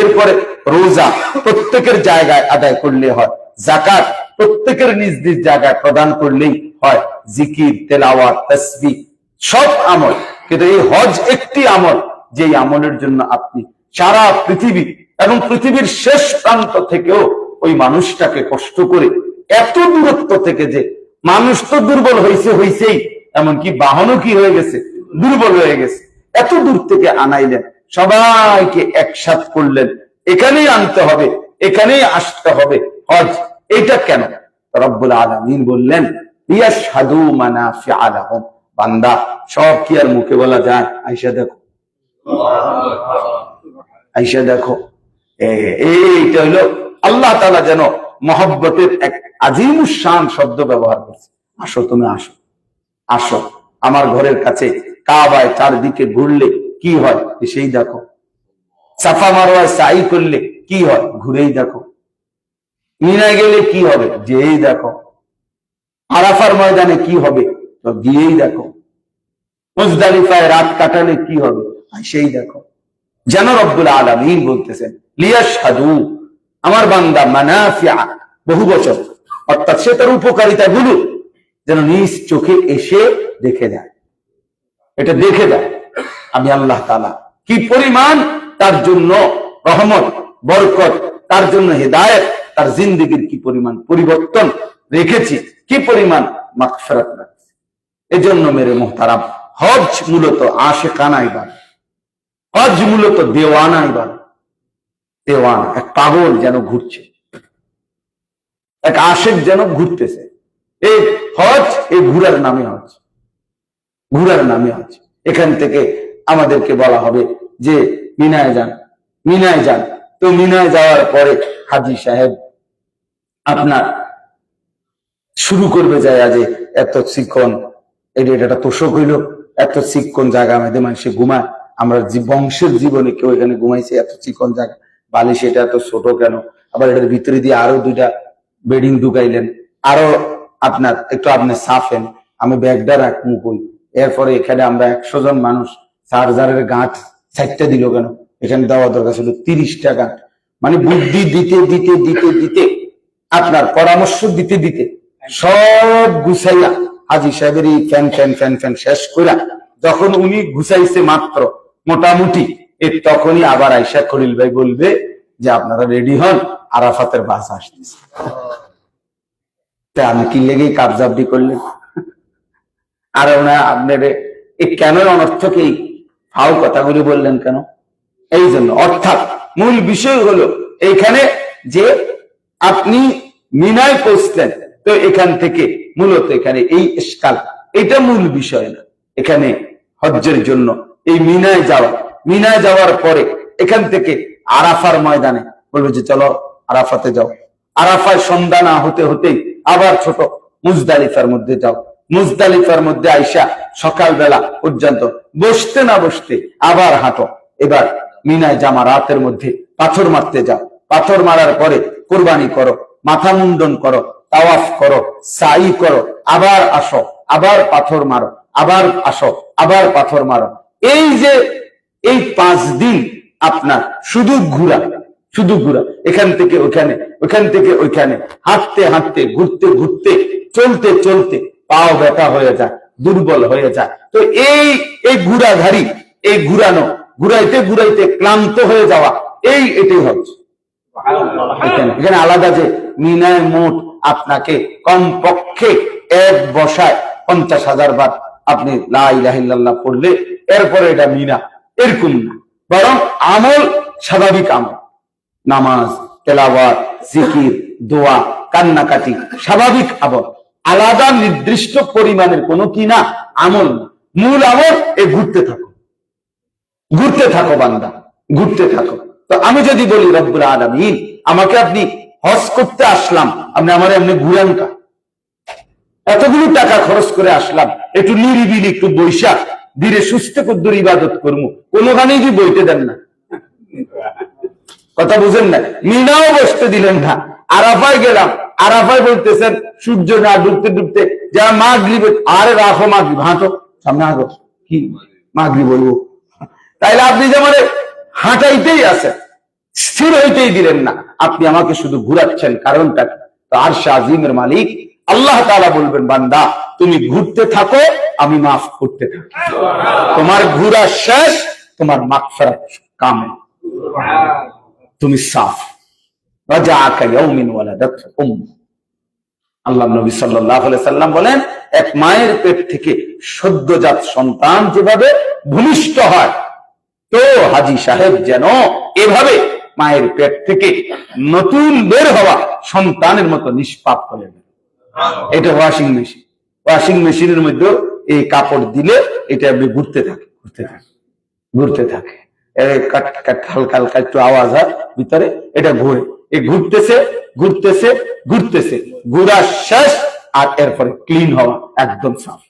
এরপরে রোজা প্রত্যেকের জায়গায় আদায় করলে হয়, যাকাত প্রত্যেকের নিজ নিজ জায়গায় প্রদান করলেই হয়, জিকির, তেলাওয়াত, তাসবিহ সব আমল। কিন্তু এই হজ একটি আমল, যেই আমলের জন্য আপনি সারা পৃথিবী এবং পৃথিবীর শেষ প্রান্ত থেকেও ওই মানুষটাকে কষ্ট করে এত দূরত্ব থেকে, যে মানুষ তো দুর্বল হয়েছেই, এমনকি বাহনও কি হয়ে গেছে? দুর্বল হয়ে গেছে। এত দূর থেকে আনাইলেন, সবাইকে একসাথ করলেন, এখানেই আনতে হবে, এখানেই আসতে হবে হজ। এটা কেন? রব্বুল আলামিন বললেন ইয়াশহাদু মানাফিআ লাহুম। বান্দা সব কি আর মুখে বলা যায়? আয়েশা দেখো, আয়েশা দেখো, এইটা হলো আল্লাহ তাআলা যেন মহব্বতের এক আজিমুস শান শব্দ ব্যবহার করছে। আসো, তুমি আসো, আসো আমার ঘরের কাছে। কাবায় চারদিকে ঘুরলে কি হয়? সেই দেখো। সাফা মারওয়ায় সাই করলে কি হয়? ঘুরেই দেখো। মিনায় গেলে কি হবে? যেই দেখো। আরাফার ময়দানে কি হবে? তো গিয়েই দেখো। মুজদালিফায় রাত কাটালে কি হবে? সেই দেখো। যেন রব্বুল আলামিন বলতেছেন লিয়াশহাদু, আমার বান্দা মানাফিআ বহু বচন, অর্থাৎ সে তার উপকারিতা গুলো যেন নিজ চোখে এসে দেখে যায়। এটা দেখে দেয় আমি আল্লাহ তাআলা কি পরিমাণ তার জন্য রহমত, বরকত, তার জন্য হেদায়েত, তার জিন্দেগির কি পরিমাণ পরিবর্তন রেখেছি, কি পরিমাণ মাগফিরাত রাখছি। এজন্য মেরে মুহতারাম, হজ মূলত আশিকানা ইবাদত। হজ মূলত দেওয়ানা ইবাদত। দেওয়ানা, এক পাগল যেন ঘুরছে, এক আশেক যেন ঘুরতেছে। এই হজ, এই ঘুরার নামে হজ, ঘুরার নামে হজ। এখান থেকে আমাদেরকে বলা হবে যে মিনায় যান, মিনায় যান। তো মিনায় যাওয়ার পরে হাজী সাহেব আপনার শুরু করবে যায় যে এত চিকন, এটা তোষক হইল, এত চিকন জায়গা আমাদের মানুষে ঘুমায়, আমরা বংশের জীবনে কেউ এখানে ঘুমাইছে, এত চিকন জায়গা, বালিশ এটা এত ছোট কেন? আবার এটার ভিতরে দিয়ে আরো দুইটা বেডিং ঢুকাইলেন, আরো আপনার একটু আপনি সাফেন, আমি ব্যাগটা রাখবো কই। এরপরে এখানে আমরা 100 জন মানুষ, চার্জারের গাঁট 4টা দিল কেন? এখানে দেওয়া দরকার ছিল 30টা গাঁট। মানে বুদ্ধি দিতে দিতে দিতে দিতে, আপনার পরামর্শ দিতে দিতে সব গুছাইয়া হাজী সাহেবের এই ফ্যান ফ্যান ফ্যান ফ্যান শেষ করে যখন উনি গুছাইছে মাত্র মোটামুটি, তখনই আবার আয়সা খলিল ভাই বলবে যে আপনারা রেডি হন, আরাফাতের বাস আসতেছে। তা আমি কি লেগে কাবজাবডি করলেন? আর ওনার আপনার কেন অনর্থক এই ফাও কথাগুলি বললেন কেন? এই জন্য, অর্থাৎ মূল বিষয় হলো এইখানে যে আপনি মিনায় পৌঁছলেন, তো এখান থেকে মূলত এখানে এই ইশকাল, এটা মূল বিষয় না। এখানে হজ্জের জন্য এই মিনায় যাওয়া, মিনায় যাওয়ার পরে এখান থেকে আরাফার ময়দানে বলবে যে চলো আরাফাতে যাও। আরাফায় সন্ধ্যা না হতে হতেই আবার ছোট মুজদালিফার মধ্যে যাও। মুজদালিফার মধ্যে আইসা সকালবেলা পর্যন্ত বসতে না বসতে আবার হাঁটো। এবার মিনায় জামা রাতের মধ্যে পাথর মারতে যাও। পাথর মারার পরে কোরবানি করো, মাথা মুন্ডন করো, তাওয়াফ করো, সাই করো, আবার আসো, আবার পাথর মারো, আবার আসো, আবার পাথর মারো। এই যে এই 5 দিন আপনার শুধু ঘুরা, শুধু ঘুরা, এখান থেকে ওখানে, ওখান থেকে ওইখানে, হাঁটতে হাঁটতে, ঘুরতে ঘুরতে, চলতে চলতে পাও ব্যথা হয়ে যায়, দুর্বল হয়ে যায়। তো এই ঘুরাঘাড়ি, এই ঘুরানো, ঘুরাইতে ঘুরাইতে ক্লান্ত হয়ে যাওয়া, এটাই হচ্ছে এখানে আলাদা যে মিনায় মোট আপনাকে কমপক্ষে এক বসায় 50,000 বার আপনি লা ইলাহা ইল্লাল্লাহ পড়লে এরপরে এটা মিনা, এরকম না। বরং আমল স্বাভাবিক আমল, নামাজ, তেলাওয়াত, জিকির, দোয়া, কান্নাকাটি, স্বাভাবিক আমল, আলাদা নির্দিষ্ট পরিমাণের কোনো কি না আমল না। মূল আমল ঘুরতে থাকো, ঘুরতে থাকো বান্দা, ঘুরতে থাকো। তো আমি যদি বলি রব্বুল আলামিন আমাকে আপনি হজ করতে আসলাম, আপনি আমার এমনি ঘুরানটা, এতগুলো টাকা খরচ করে আসলাম, একটু নিরিবিলি, একটু বৈশাখ ধীরে সুস্থ কদ্দুর ইবাদত করবো, কোনোখানেই কি বইতে দেন না। কথা বুঝেন না? মিনাও বসতে দিলেন না। আরাফায় গেলাম, আরাফায় বলতেছেন সূর্য না ডুবতে ডুবতে যা মাগরিব, আরে রাখো মাগরিব, হাঁটো সামনে, হাঁটো কি মাগরিব বলবো। তাইলে আপনি যে মানে হাঁটাইতেই আছেন, স্থির হইতেই দিলেন না, আপনি আমাকে শুধু ঘুরাচ্ছেন, কারণটা কি? তো আরশে আজিমের মালিক আল্লাহ তাআলা বলবেন, বান্দা তুমি ঘুরতে থাকো, আমি মাফ করতে থাকি। তোমার ঘুরা শেষ, তোমার মাগফিরাত কামে, তুমি সাফ। রাজাআকা ইয়াউমিন ওয়ালাদাতহু উম্মু। আল্লাহ নবী সাল্লাল্লাহু আলাইহি সাল্লাম বলেন, এক মায়ের পেট থেকে সদ্যজাত সন্তান যেভাবে ভূমিষ্ঠ হয়, তো হাজী সাহেব যেন এভাবে মায়ের পেট থেকে নতুন বের হওয়া সন্তানের মতো নিষ্পাপ হয়ে গেল। এটা ওয়াশিং মেশিন, ওয়াশিং মেশিনের মধ্যে এই কাপড় দিলে এটা ঘুরতে থাকে, ঘুরতে থাকে, ঘুরতে থাকে, হালকা হালকা একটু আওয়াজ হয় ভিতরে, এটা ঘুরে, ঘুরতেছে ঘুরতেছে ঘুরতেছে, ঘুরা শেষ, আর এরপরে ক্লিন হওয়া, একদম সাফ।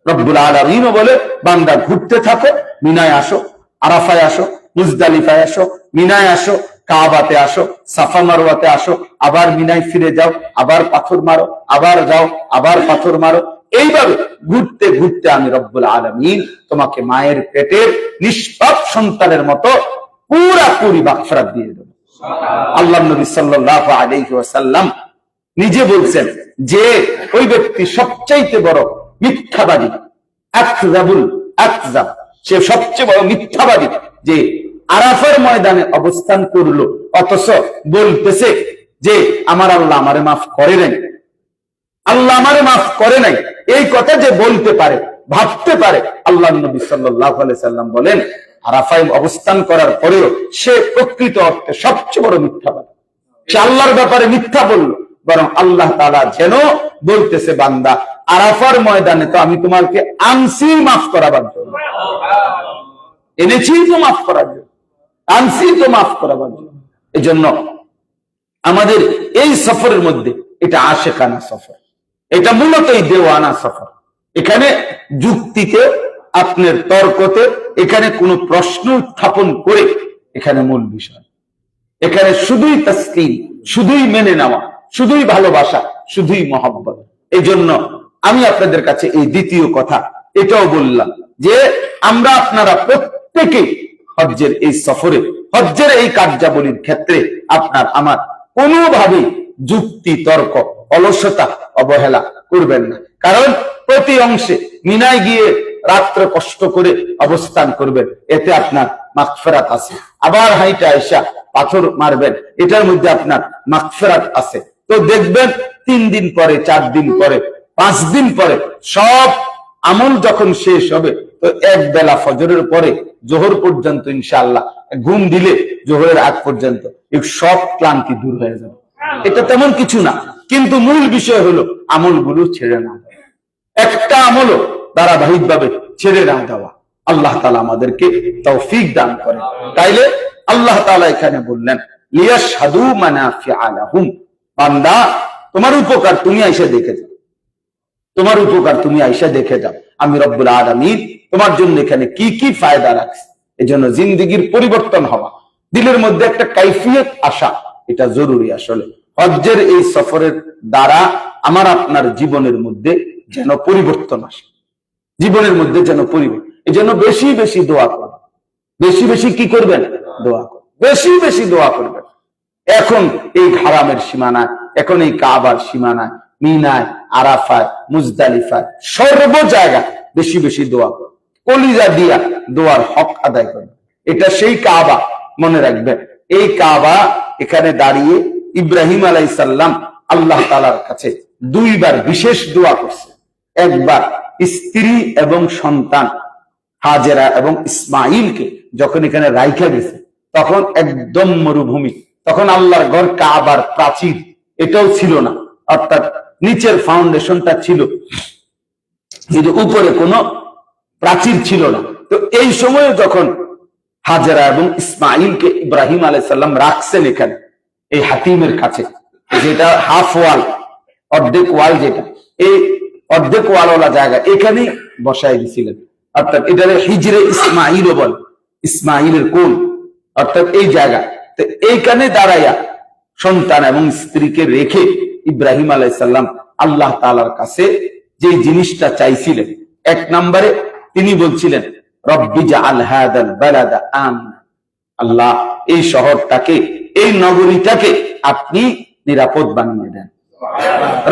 রব্বুল আলামিন বলে, বান্দা ঘুরতে থাকো, মিনায় আসো, আরাফায় আসো, মুজদালিফায় আসো, মিনায় আসো, কাবাতে আসো, সাফা মারওয়াতে আসো, আবার মিনায় ফিরে যাও, আবার পাথর মারো, আবার যাও, আবার পাথর মারো। এইভাবে ঘুরতে ঘুরতে আমি রব্বুল আলামিন তোমাকে মায়ের পেটের নিষ্পাপ সন্তানের মতো পুরাপুরি মাগফিরাত দিয়ে দেব। আল্লাহ নবী সাল্লাল্লাহু আলাইহি ওয়াসাল্লাম নিজে বলছেন যে ওই ব্যক্তি সবচাইতে বড় মিথ্যাবাদী, আকযাবুল আকযাব, সে সবচেয়ে বড় মিথ্যাবাদী, যে আরাফার ময়দানে অবস্থান করলো অথচ বলতেছে যে আমার আল্লাহ আমারে মাফ করে নাই, আল্লাহ আমারে মাফ করে নাই। এই কথা যে বলতে পারে, ভাবতে পারে, আল্লাহ নবী সাল্লাল্লাহু আলাইহি সাল্লাম বলেন আরাফায় অবস্থান করার পরেও সে প্রকৃত অর্থে সবচেয়ে বড় মিথ্যাবাদী। সে আল্লাহর ব্যাপারে মিথ্যা বলল, বরং আল্লাহ তাআলা যেন বলতেছে, বান্দা আরাফার ময়দানে তো আমি তোমাকে আনছি মাফ করাবার জন্য, এনেছি তো মাফ করার জন্য, আনছি তো মাফ করাবার জন্য। এই জন্য আমাদের এই সফরের মধ্যে এটা আশেকানা সফর, এটা মূলতই দেওয়ানা সফর। এখানে যুক্তিতে, আপনার তর্কতে, এখানে কোনো প্রশ্ন উত্থাপন করে এখানে মূল বিষয়, এখানে শুধুই তাসলিম, শুধুই মেনে নেওয়া, শুধুই ভালোবাসা, শুধুই মহব্বত। এই জন্য আমি আপনাদের কাছে এই দ্বিতীয় কথা এটাও বললাম যে আমরা আপনারা প্রত্যেকে হজ্জের এই সফরে, হজ্জের এই কার্যাবলীর ক্ষেত্রে আপনার আমার কোনোভাবেই যুক্তি, তর্ক, অলসতা, অবহেলা করবেন না। কারণ প্রতি অংশে মিনায় গিয়ে রাত্রে কষ্ট করে অবস্থান করবেন, এতে আপনার মাগফিরাত আছে। আবার হাইটা আইসা পাথর মারবেন, এটার মধ্যে আপনার মাগফিরাত আছে। তো দেখবেন 3 দিন পরে, 4 দিন পরে, 5 দিন পরে সব আমল যখন শেষ হবে, তো এক বেলা ফজরের পরে জোহর পর্যন্ত ইনশাআল্লাহ, ঘুম দিলে জোহরের আগ পর্যন্ত এই সব ক্লান্তি দূর হয়ে যাবে। এটা তেমন কিছু না, কিন্তু মূল বিষয় হলো আমলগুলো ছেড়ে না দেওয়া, একটা আমলও ধারাবাহিকভাবে ছেড়ে না দেওয়া। আল্লাহ তাআলা আমাদেরকে তৌফিক দান করেন। তাইলে আল্লাহ তাআলা এখানে বললেন, লিয়াশহাদু মানাফিআ লাহুম, বান্দা তোমার উপকার তুমি আইসা দেখে যাও, তোমার উপকার তুমি আইসা দেখে যাও, আমি রব্বুল আলামিন তোমার জন্য এখানে কি কি ফায়দা রাখছি। এজন্য জিন্দেগির পরিবর্তন হওয়া, দিলের মধ্যে একটা কাইফিয়ত আসা, এটা জরুরি। আসলে হজ্জের এই সফরের দ্বারা আমার আপনার জীবনের মধ্যে যেন পরিবর্তন আসে, জীবনের মধ্যে যেন পরিবর্তন। এই জন্য বেশি বেশি দোয়া করবেন, বেশি বেশি কি করবেন? দোয়া করবেন, বেশি বেশি দোয়া করবেন। এখন এই হারামের সীমানায়, এখন এই কাবার সীমানায়, মিনায়, আরাফায়, মুজদালিফায়, সর্ব জায়গায় বেশি বেশি দোয়া করবেন, কলিজা দিয়া দোয়ার হক আদায় করবেন। এটা সেই কাবা, মনে রাখবেন। এই কাবা, এখানে দাঁড়িয়ে ইব্রাহিম আলাইহিস সালাম আল্লাহ তাআলার কাছে 2 বার বিশেষ দোয়া করছে। একবার স্ত্রী এবং সন্তান হাজেরা এবং ইসমাইলকে যখন এখানে রাইখা গেছে, তখন একদম মরুভূমি, তখন আল্লাহর ঘর কাবার প্রাচীর এটাও ছিল না, অর্থাৎ নিচের ফাউন্ডেশনটা ছিল, কিন্তু উপরে কোনো প্রাচীর ছিল না। তো এই সময়ে যখন হাজেরা এবং ইসমাইলকে ইব্রাহিম আলাইহিস সালাম রাখছেন এখানে এই হাতিমের কাছে, যেটা হাফ ওয়াল, অর্ধেক ওয়াল, যেটা এই অর্ধেক ওয়ালওয়ালা জায়গা, এখানেই বসাই দিয়েছিলেন। অর্থাৎ এটা হিজরে ইসমাইলও বলে, ইসমাইলের কোল, অর্থাৎ এই জায়গা। তো এইখানে দাঁড়াইয়া সন্তান এবং স্ত্রীকে রেখে ইব্রাহিম আলাইহিস সালাম আল্লাহ তাআলার কাছে যে জিনিসটা চাইছিলেন, 1 নম্বরে তিনি বলছিলেন, রব্বি জাআল হাদাল বালাদা আমিনা, আল্লাহ এই শহরটাকে, এই নগরীটাকে আপনি নিরাপদ বানিয়ে দেন।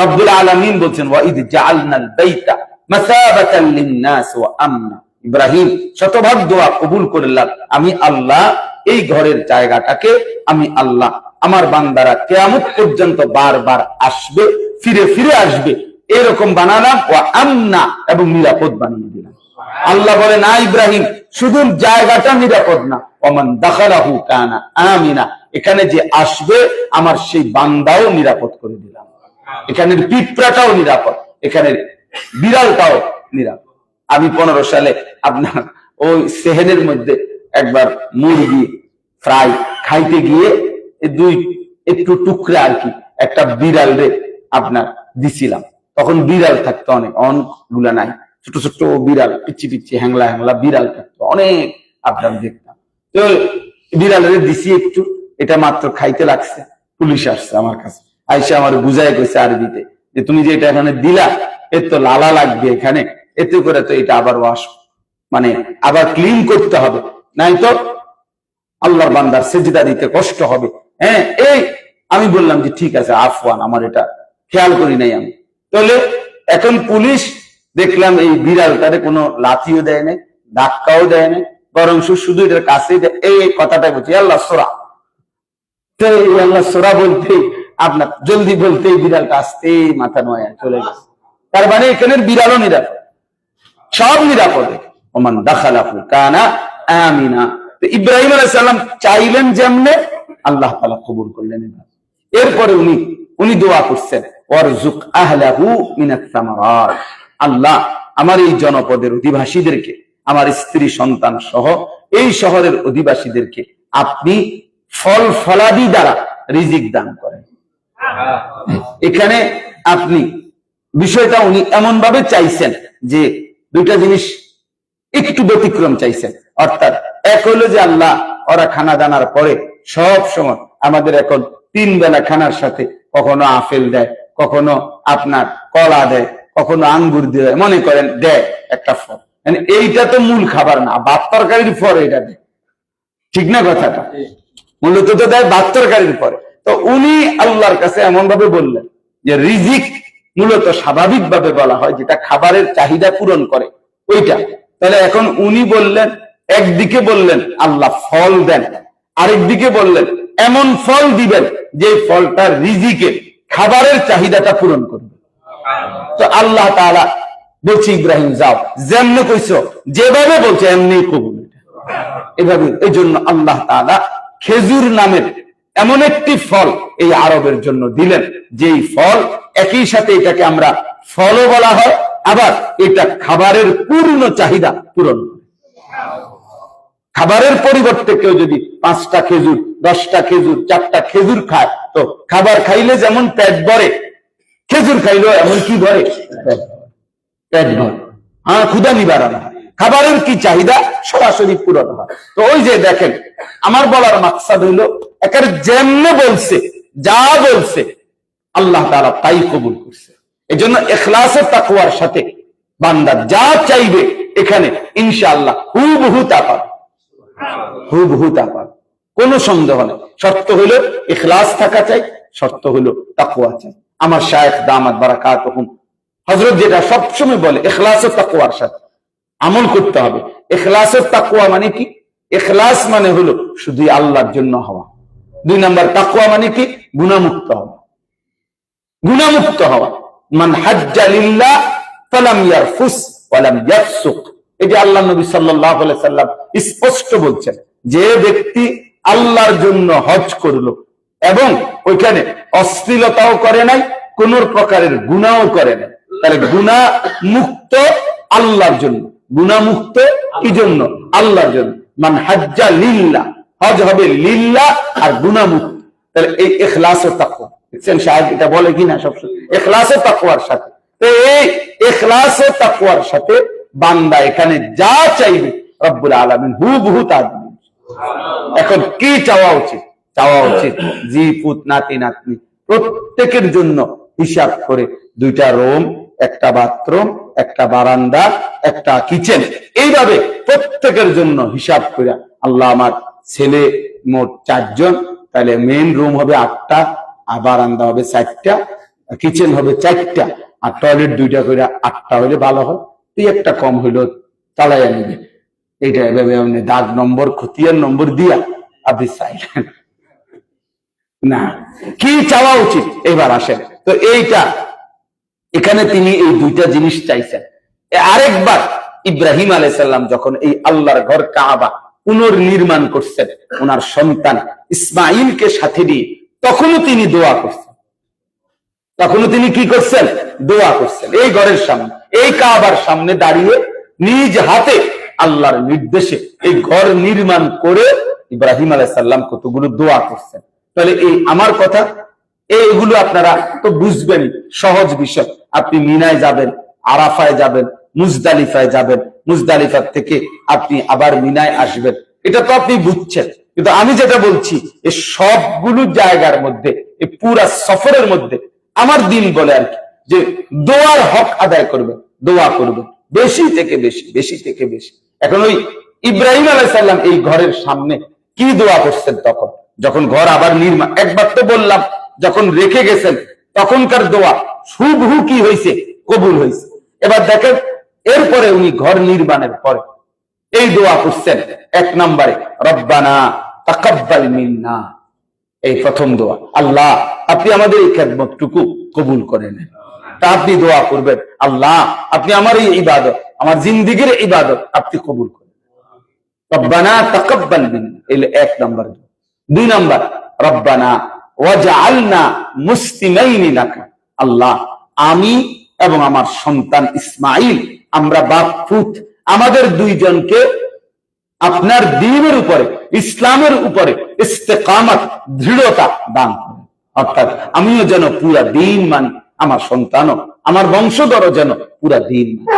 রব্বুল আলামিন বলছেন, ওয়া ইদ জাআলনাল বাইতা মাসাবাতাল লিন-নাস ওয়া আমনা। ইব্রাহিম শতভাগ দোয়া কবুল করলেন, আমি আল্লাহ এই ঘরের জায়গাটাকে, আমি আল্লাহ আমার বান্দারা কিয়ামত পর্যন্ত বারবার আসবে, ফিরে ফিরে আসবে, এরকম বানালাম, ওয়া আমনা, এবং নিরাপদ বানিয়ে দিলাম। আল্লাহ বলে, না ইব্রাহিম, শুধু জায়গাটা নিরাপদ না, ওমান দাখালাহু কানা আমিনা, এখানে যে আসবে আমার সেই বান্দাও নিরাপদ করে দিলাম। এখানের পিঁপড়াটাও নিরাপদ, এখানের বিড়ালটাও নিরাপদ। আমি 15 সালে আপনার ওই সেহেনের মধ্যে একবার মুরগি ফ্রাই খাইতে গিয়ে একটু টুকরা আর কি একটা বিড়াল রে আপনার দিছিলাম। তখন বিড়াল থাকতো অনেকগুলা নাই, ছোট ছোট বিড়াল, পিচ্ছি পিচ্ছি হ্যাংলা হ্যাংলা বিড়াল থাকতো অনেক, আপনার দেখতাম। তো বিড়ালের দিছি একটু, এটা মাত্র খাইতে লাগছে, পুলিশ আসছে আমার কাছে, আইসা আমার বুঝাই কইছে আরবিতে যে তুমি যে এটা এখানে দিলা, এর তো লালা লাগবে এখানে, এতে করে তো এটা আবার ওয়াশ, মানে আবার ক্লিন করতে হবে, নাই তো আল্লাহর বান্দার সেজদা দিতে কষ্ট হবে। হ্যাঁ, এই আমি বললাম যে ঠিক আছে, আফওয়ান, আমার এটা খেয়াল করি নাই আমি। তাহলে এখন পুলিশ দেখলাম এই বিড়ালটারে কোনো লাথিও দেয় নাই, ধাক্কাও দেয় নাই, বরং শুধু এটার কাছে এই কথাটা বলছি, আল্লাহ সোরা। তো আল্লাহ সোরা বলতে, আপনার জলদি বলতে বিড়ালটা আসতে মাথা নয়া চলে গেছে। তার মানে এখানের বিড়ালও নিরাপদ, সব নিরাপদ। ওমান দাখালাহু কানা আমিনা। তো ইব্রাহিম আলাইহিস সালাম চাইলেন যেমনে, আল্লাহ তাআলা কবুল করলেন। এরপরে উনি দোয়া করছেন, ওয়ারযুক আহলাহু মিনাস সামারাত, আল্লাহ আমার এই জনপদের অধিবাসীদেরকে, আমার স্ত্রী সন্তান সহ এই শহরের অধিবাসীদেরকে আপনি ফল ফলাদি দ্বারা রিজিক দান করেন। এখানে আপনি বিষয়টা উনি এমন ভাবে চাইছেন যে দুইটা জিনিস একটু ব্যতিক্রম চাইছেন। অর্থাৎ এক হলো যে আল্লাহ ওরা খানা দানার পরে সব সময় আমাদের এখন 3 বেলা খানার সাথে কখনো আপেল দেয়, কখনো আপনার কলা দেয়, কখনো আঙ্গুর দেয়, মনে করেন দেয় একটা ফল। মানে এইটা তো মূল খাবার না, ভাত তরকারির পরে এটা দেয়, ঠিক না কথাটা? মূলত তো দেয় ভাত তরকারির পরে। তো উনি আল্লাহর কাছে এমন ভাবে বললেন যে রিজিক মূলত স্বাভাবিক ভাবে বলা হয় যেটা খাবারের চাহিদা পূরণ করে ওইটা। তাহলে এখন উনি বললেন, একদিকে বললেন আল্লাহ ফল দেন, আরেকদিকে বললেন এমন ফল দিবেন যে ফলটা রিজিকে খাবারের চাহিদাটা পূরণ করবে। তো আল্লাহ তাআলা বলছে ইব্রাহিম যাও, যেমনে কইছো যেভাবে বলছে এমনি কবুল, এভাবে। এই জন্য আল্লাহ তাআলা খেজুর নামের এমন একটি ফল এই আরবের জন্য দিলেন, যেই ফল একই সাথে এটাকে আমরা ফলও বলা হয়, আবার এটা খাবারের পূর্ণ চাহিদা পূরণ করে। খাবারের পরিবর্তে কেউ যদি 5টা খেজুর, 10টা খেজুর, 4টা খেজুর খায়, তো খাবার খাইলে যেমন পেট ভরে, খেজুর খাইলেও এমন কি ভরে, পেট ভরে। হ্যাঁ, ক্ষুধা নিবারণ হয়, খাবারের কি চাহিদা সরাসরি পূরণ হয়। তো ওই যে দেখেন, আমার বলার মাকসাদ হইল একের যেমনে বলছে, যা বলছে আল্লাহ তাআলা তাই কবুল করছে। এই জন্য ইখলাসের তাকওয়ার সাথে বান্দা যা চাইবে এখানে ইনশাআল্লাহ হুবহু তা পাবে, হুবহু তা পাবে, কোনো সন্দেহ নেই। শর্ত হলো ইখলাস থাকা চাই, শর্ত হলো তাকওয়া চাই। আমার শায়েখ দামাত বারাকাতুহুম হযরত যেটা সবসময় বলে, ইখলাস ও তাকওয়ার সাথে আমল করতে হবে। ইখলাস ও তাকওয়া মানে কি? ইখলাস মানে হলো শুধু আল্লাহর জন্য হওয়া। 2 নাম্বার তাকওয়া মানে কি? গুনাহমুক্ত হওয়া, গুনাহমুক্ত হওয়া। মান হাজ্জা লিল্লাহ ফালাম ইয়ারফুস ওয়ালাম ইয়াফসুক, এই যে আল্লাহ নবী সাল্লাল্লাহু আলাইহি সাল্লাম স্পষ্ট বলছেন, যে ব্যক্তি আল্লাহর জন্য হজ করলো এবং ওইখানে অশ্লীলতাও করে নাই, কোন প্রকারের গুনাহও করে নাই, তাহলে গুনাহ মুক্ত আল্লাহর জন্য। গুনাহ মুক্ত কি জন্য? আল্লাহর জন্য। মান হাজ্জা লিল্লাহ, হজ হবে লিল্লাহ আর গুনাহ মুক্ত। তাহলে এই ইখলাস ও তাকওয়া, দেখছেন সাহেব এটা বলে কিনা সবসময়, ইখলাস ও তাকওয়ার সাথে। তো এই ইখলাস ও তাকওয়ার সাথে বান্দা এখানে যা চাইবে রব্বুল আলামিন হুবহু তা দিবেন। এখন কি চাওয়া উচিত? চাওয়া উচিত জি পুত, নাতি নাতনি প্রত্যেকের জন্য হিসাব করে 2টা রুম, একটা বাথরুম, একটা বারান্দা, একটা কিচেন, এইভাবে প্রত্যেকের জন্য হিসাব করে আল্লাহ আমার ছেলে মোট 4 জন, তাহলে মেইন রুম হবে 8টা, আর বারান্দা হবে 4টা, কিচেন হবে 4টা, আর টয়লেট 2টা করে 8টা হলে ভালো হয়। তুই একটা কম হইলো চালাইয়া নিবে, এইটা এভাবে আপনি দাগ নম্বর, খতিয়ান নম্বর দিয়া আপনি চাইলেন না। কি চাওয়া উচিত এবার আসেন। তো এইটা এখানে তিনি এই 2টা জিনিস চাইছেন। আরেকবার ইব্রাহিম আলাইহিস সালাম যখন এই আল্লাহর ঘর কাবা পুনর্নির্মাণ করছেন ওনার সন্তান ইসমাঈলকে সাথে নিয়ে, তখনও তিনি দোয়া করছেন। তখনও তিনি কি করছেন? দোয়া করছেন। এই ঘরের সামনে, এই কাবার সামনে দাঁড়িয়ে নিজ হাতে আল্লাহর নির্দেশে এই ঘর নির্মাণ করে ইব্রাহিম আলাইহিস সালাম কতগুলো দোয়া করছেন। তাহলে এই আমার কথা, এইগুলো আপনারা তো বুঝবেন, সহজ বিষয়। আপনি মিনায় যাবেন, আরাফায় যাবেন, মুজদালিফায় যাবেন, মুজদালিফার থেকে আপনি আবার মিনায় আসবেন, এটা তো আপনি বুঝছেন। কিন্তু আমি যেটা বলছি, এই সবগুলো জায়গার মধ্যে, এই পুরা সফরের মধ্যে আমার দিন বলে আর কি, যে দোয়ার হক আদায় করবেন, দোয়া করবেন বেশি থেকে বেশি, বেশি থেকে বেশি। এখন ওই ইব্রাহিম আলাইহিস সালাম এই ঘরের সামনে কি দোয়া করছেন তখন, যখন ঘর আবার নির্মাণ, একবার তো বললাম যখন রেখে গেছেন তখনকার দোয়া হুবহু কি হয়েছে? কবুল হয়েছে। এবার দেখেন এরপরে উনি ঘর নির্মাণের পরে এই দোয়া করছেন। 1 নম্বরে রব্বানা তাকাব্বাল মিন্না, এই প্রথম দোয়া, আল্লাহ আপনি আমাদের এই খেদমতটুকু কবুল করে নেন। তা আপনি দোয়া করবেন, আল্লাহ আপনি আমার এই ইবাদত, আমার জিন্দেগীর ইবাদত আপনি কবুল করেন। রব্বানা তাকাব্বাল মিন্না, এই এক নাম্বার। 2 নাম্বার, রব্বানা ওয়াজআলনা মুসলিমাইনি লাকা, আল্লাহ আমি এবং আমার সন্তান ইসমাইল, আমরা বাপ পুত, আমাদের দুইজনকে আপনার দ্বীনের উপরে, ইসলামের উপরে ইস্তেকামত, দৃঢ়তা দান করেন। অর্থাৎ আমিও যেন পুরা দিন মানি, আমার সন্তানও, আমার বংশধরও যেন পুরা দিন মানি।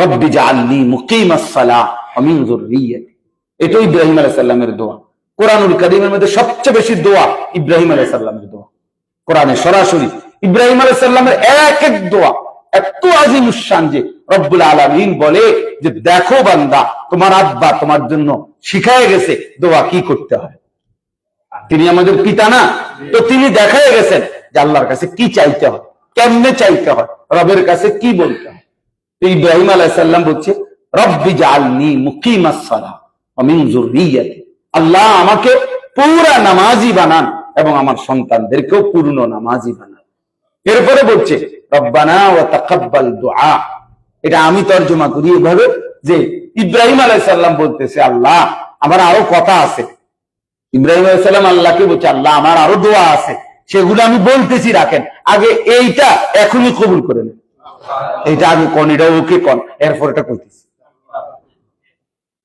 রব্বি জাআলনি মুকিমাস সালাহ ওয়া মিন যুররিয়্যাতি, এটাই ইব্রাহিম আলাইহিস সালামের দোয়া। কোরআনুল কারীমের মধ্যে সবচেয়ে বেশি দোয়া ইব্রাহিম আলাইহিস সালামের দোয়া। কোরআনে সরাসরি ইব্রাহিম আলাইহিস সালামের এক এক দোয়া এত আজিমুশ শান যে রব্বুল আলামিন বলে যে দেখো বান্দা, তোমার আব্বা তোমার জন্য শিখায় গেছে দোয়া কি করতে হয়। তিনি আমাদের পিতা না, তো তিনি দেখায় গেছেন যে আল্লাহর কাছে কি চাইতে হয়, কেমনে চাইতে হয়, রবের কাছে কি বলতে হয়। তো ইব্রাহিম আলাইহিস সালাম বলছে রব্বি জাআলনি মুকিমাস সালাহ ওয়া মিন যুররিয়্যাতি, আল্লাহ আমাকে পুরা নামাজি বানান এবং আমার সন্তানদেরকেও পূর্ণ নামাজি বানান। এরপরে বলছে রব্বানা ওয়া তাকাব্বাল দুআ, এটা আমি তর্জমা করি এভাবে যে ইব্রাহিম আলাইহিস সালাম বলতেছে আল্লাহ আমার আরো কথা আছে। ইব্রাহিম আলাইহিস সালাম আল্লাহকে বলছে আল্লাহ আমার আরো দোয়া আছে, সেগুলো আমি বলতেছি, রাখেন আগে এইটা এখনই কবুল করে নেন, এইটা আগে কোন, এটা ওকে কোন, এরপর এটা কইতেছি।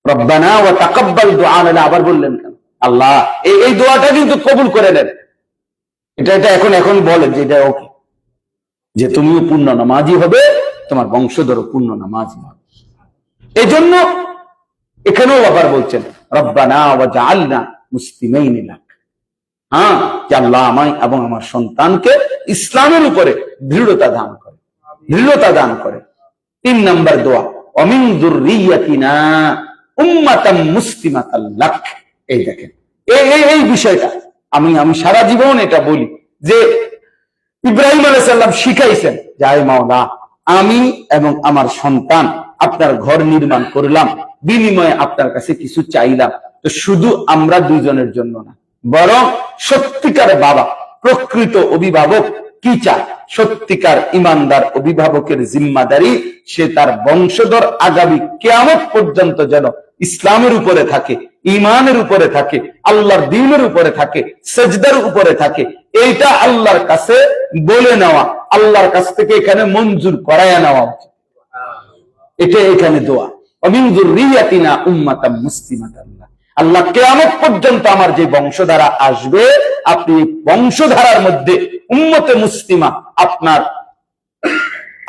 রব্বানা ওয়া তাকাব্বাল দুআ, আবার বললেন কেন আল্লাহ এই দোয়াটা কিন্তু কবুল করে নেন, এটা এখন বলেন যে এটা ওকে, যে তুমিও পূর্ণ নামাজি হবে, তোমার বংশধরও পূর্ণ নামাজি হবে। এই জন্য এখানেও আবার বলছেন রব্বানা ওয়া জাআলনা মুসলিমাইনি লাক, হ্যাঁ যে আল্লাহ আমায় এবং আমার সন্তানকে ইসলামের উপরে দৃঢ়তা দান করে, দৃঢ়তা দান করে। 3 নাম্বার দোয়া ওয়া মিন যুররিয়্যাতিনা উম্মাতাম মুসলিমাতাল লাক। এই দেখেন এই বিষয়টা আমি সারা জীবন এটা বলি যে ইব্রাহিম আলাইহিস সালাম শিখাইছেন যে আয় মাওলা, আমি এবং আমার সন্তান আপনার ঘর নির্মাণ করলাম, বিনিময়ে আপনার কাছে কিছু চাইলাম। তো শুধু আমরা দুইজনের জন্য না, বরং সত্যিকার বাবা, প্রকৃত অভিভাবক কি চায়, সত্যিকার ইমানদার অভিভাবকের জিম্মাদারি সে তার বংশধর আগামী কিয়ামত পর্যন্ত যেন ইসলামের উপরে থাকে, ইমানের উপরে থাকে, আল্লাহর দ্বীনের উপরে থাকে, সেজদার উপরে থাকে। এইটা আল্লাহর কাছে বলে নেওয়া, আল্লাহর কাছ থেকে এখানে মঞ্জুর করায়া নেওয়া উচিত। এটা এখানে দোয়া ওয়া মিন যুররিয়্যাতিনা উম্মাতাম মুসলিমাতান লাক, আল্লাহ কিয়ামত পর্যন্ত আমার যে বংশধারা আসবে, আপনি বংশধারার মধ্যে উম্মতে মুসলিমা আপনার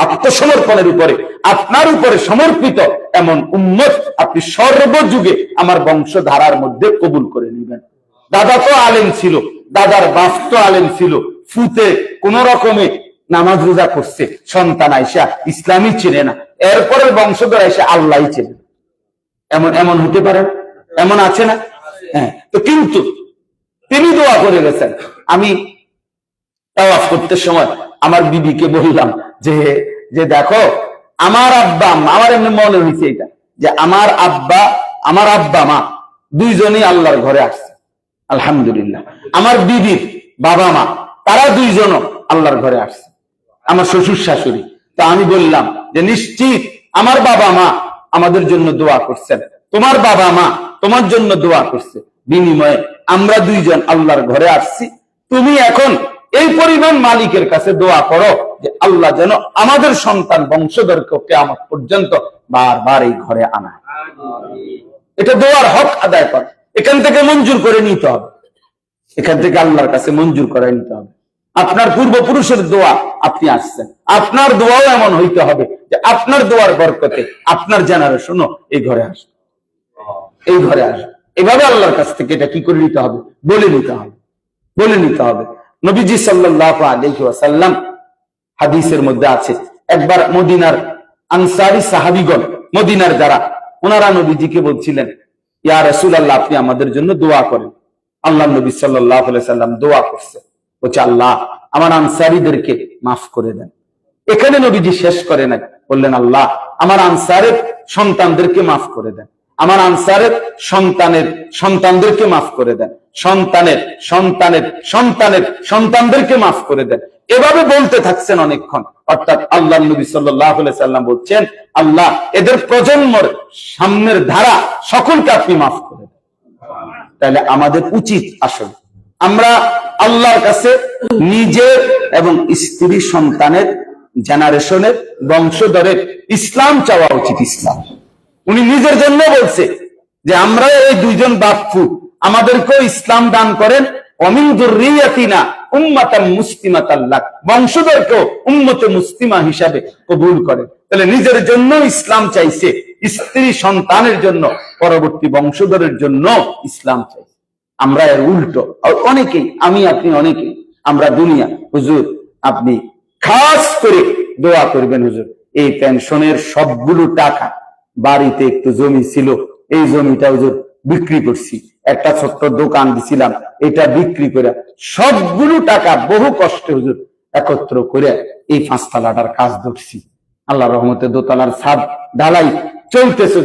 আত্মসমর্পণের উপরে, আপনার উপরে সমর্পিত এমন উম্মত আপনি সর্বযুগে আমার বংশধারার মধ্যে কবুল করে নেবেন। দাদা তো আলেম ছিল, দাদার বাপ তো আলেম ছিল, ফুতে কোন রকমে নামাজ রোজা করছে, সন্তান আইসা ইসলামই চেনে না, এরপরে বংশধর আইসা আল্লাহ চেনে, এমন হতে পারে, এমন আছে না? হ্যাঁ, তো কিন্তু তিনি দোয়া করে গেছেন। আমি তাওয়াফ করতে সময় আমার বিবিকে বললাম যে দেখো আমার আব্বা মা, আমার এমনি মনে হয়েছে এটা যে আমার আব্বা মা দুইজনই আল্লাহর ঘরে আসছে, আলহামদুলিল্লাহ। আমার বিবির বাবা মা তারা দুইজনও আল্লাহর ঘরে আসছে, আমার শ্বশুর শাশুড়ি। তো আমি বললাম যে নিশ্চিত আমার বাবা মা আমাদের জন্য দোয়া করছেন, তোমার বাবা মা তোমার জন্য দোয়া করছে, বিনিময়ে আমরা দুইজন আল্লাহর ঘরে আসছি। তুমি এখন এই পরিমাণ মালিকের কাছে দোয়া করো যে আল্লাহ যেন আমাদের সন্তান বংশধরকে কিয়ামত পর্যন্ত বারবার এই ঘরে আনায়। এটা দোয়ার হক আদায় কর, এখান থেকে মঞ্জুর করে নিতে হবে, এখান থেকে আল্লাহর কাছে মঞ্জুর করে নিতে হবে। আপনার পূর্বপুরুষের দোয়া আপনি আসছেন, আপনার দোয়াও এমন হইতে হবে যে আপনার দোয়ার বরকতে আপনার জেনারেশনও এই ঘরে আসবে, এই ঘরে আসবে। এভাবে আল্লাহর কাছ থেকে এটা কি করে নিতে হবে, বলে নিতে হবে। নবীজি সাল্লাল্লাহু আলাইহি ওয়াসাল্লাম হাদিসের মধ্যে আছে, একবার মদিনার আনসারী সাহাবীগণ, মদিনার যারা, ওনারা নবীজিকে বলছিলেন ইয়া রাসূলুল্লাহ আপনি আমাদের জন্য দোয়া করেন। আল্লাহ নবী সাল্লাল্লাহু আলাইহি ওয়াসাল্লাম দোয়া করছে, বলছে আল্লাহ আমার আনসারীদেরকে মাফ করে দেন। এখানে নবীজি শেষ করে নাই, বললেন আল্লাহ আমার আনসারের সন্তানদেরকে মাফ করে দেন, আমার আনসারের সন্তানদেরকে মাফ করে দেন, সন্তানের সন্তানদেরকে মাফ করে দেন। এভাবে বলতে থাকছেন অনেকক্ষণ। অর্থাৎ আল্লাহ নবী সাল্লাল্লাহু আলাইহি সাল্লাম বলছেন, আল্লাহ এদের প্রজন্মর সামনের ধারা সকলকে আপনি মাফ করে দেন। তাহলে আমাদের উচিত আসলে আমরা আল্লাহর কাছে নিজের এবং স্ত্রী সন্তানের জেনারেশনের বংশধরের ইসলাম চাওয়া উচিত। ইসলাম উনি নিজের জন্য বলছে যে আমরা এই দুইজন বাপ্পু, আমাদেরকেও ইসলাম দান করেন, অমিন যুররিয়াতিনা উম্মাতান মুসলিমাতান লাক, বংশধরকেও উম্মতে মুসলিমা হিসাবে কবুল করেন। তাহলে নিজের জন্য ইসলাম চাইছে, স্ত্রী সন্তানের জন্য, পরবর্তী বংশধরের জন্য ইসলাম চাইছে। আমরা এর উল্টো অনেকেই, আমি আপনি অনেকেই, আমরা দুনিয়া হুজুর আপনি খাস করে দোয়া করবেন, হুজুর এই পেনশনের সবগুলো টাকা, বাড়িতে একটু জমি ছিল, এই জমিটা হুজুর বিক্রি করছি, একটা ছোট্ট দোকান দিছিলাম, এটা বিক্রি করে সবগুলো টাকা বহু কষ্টে হুজুর একত্র করে এই 5 তলাটার কাজ ধরছি। আল্লাহ রহমতে দোতলার ছাদ ঢালাই চলতেছে।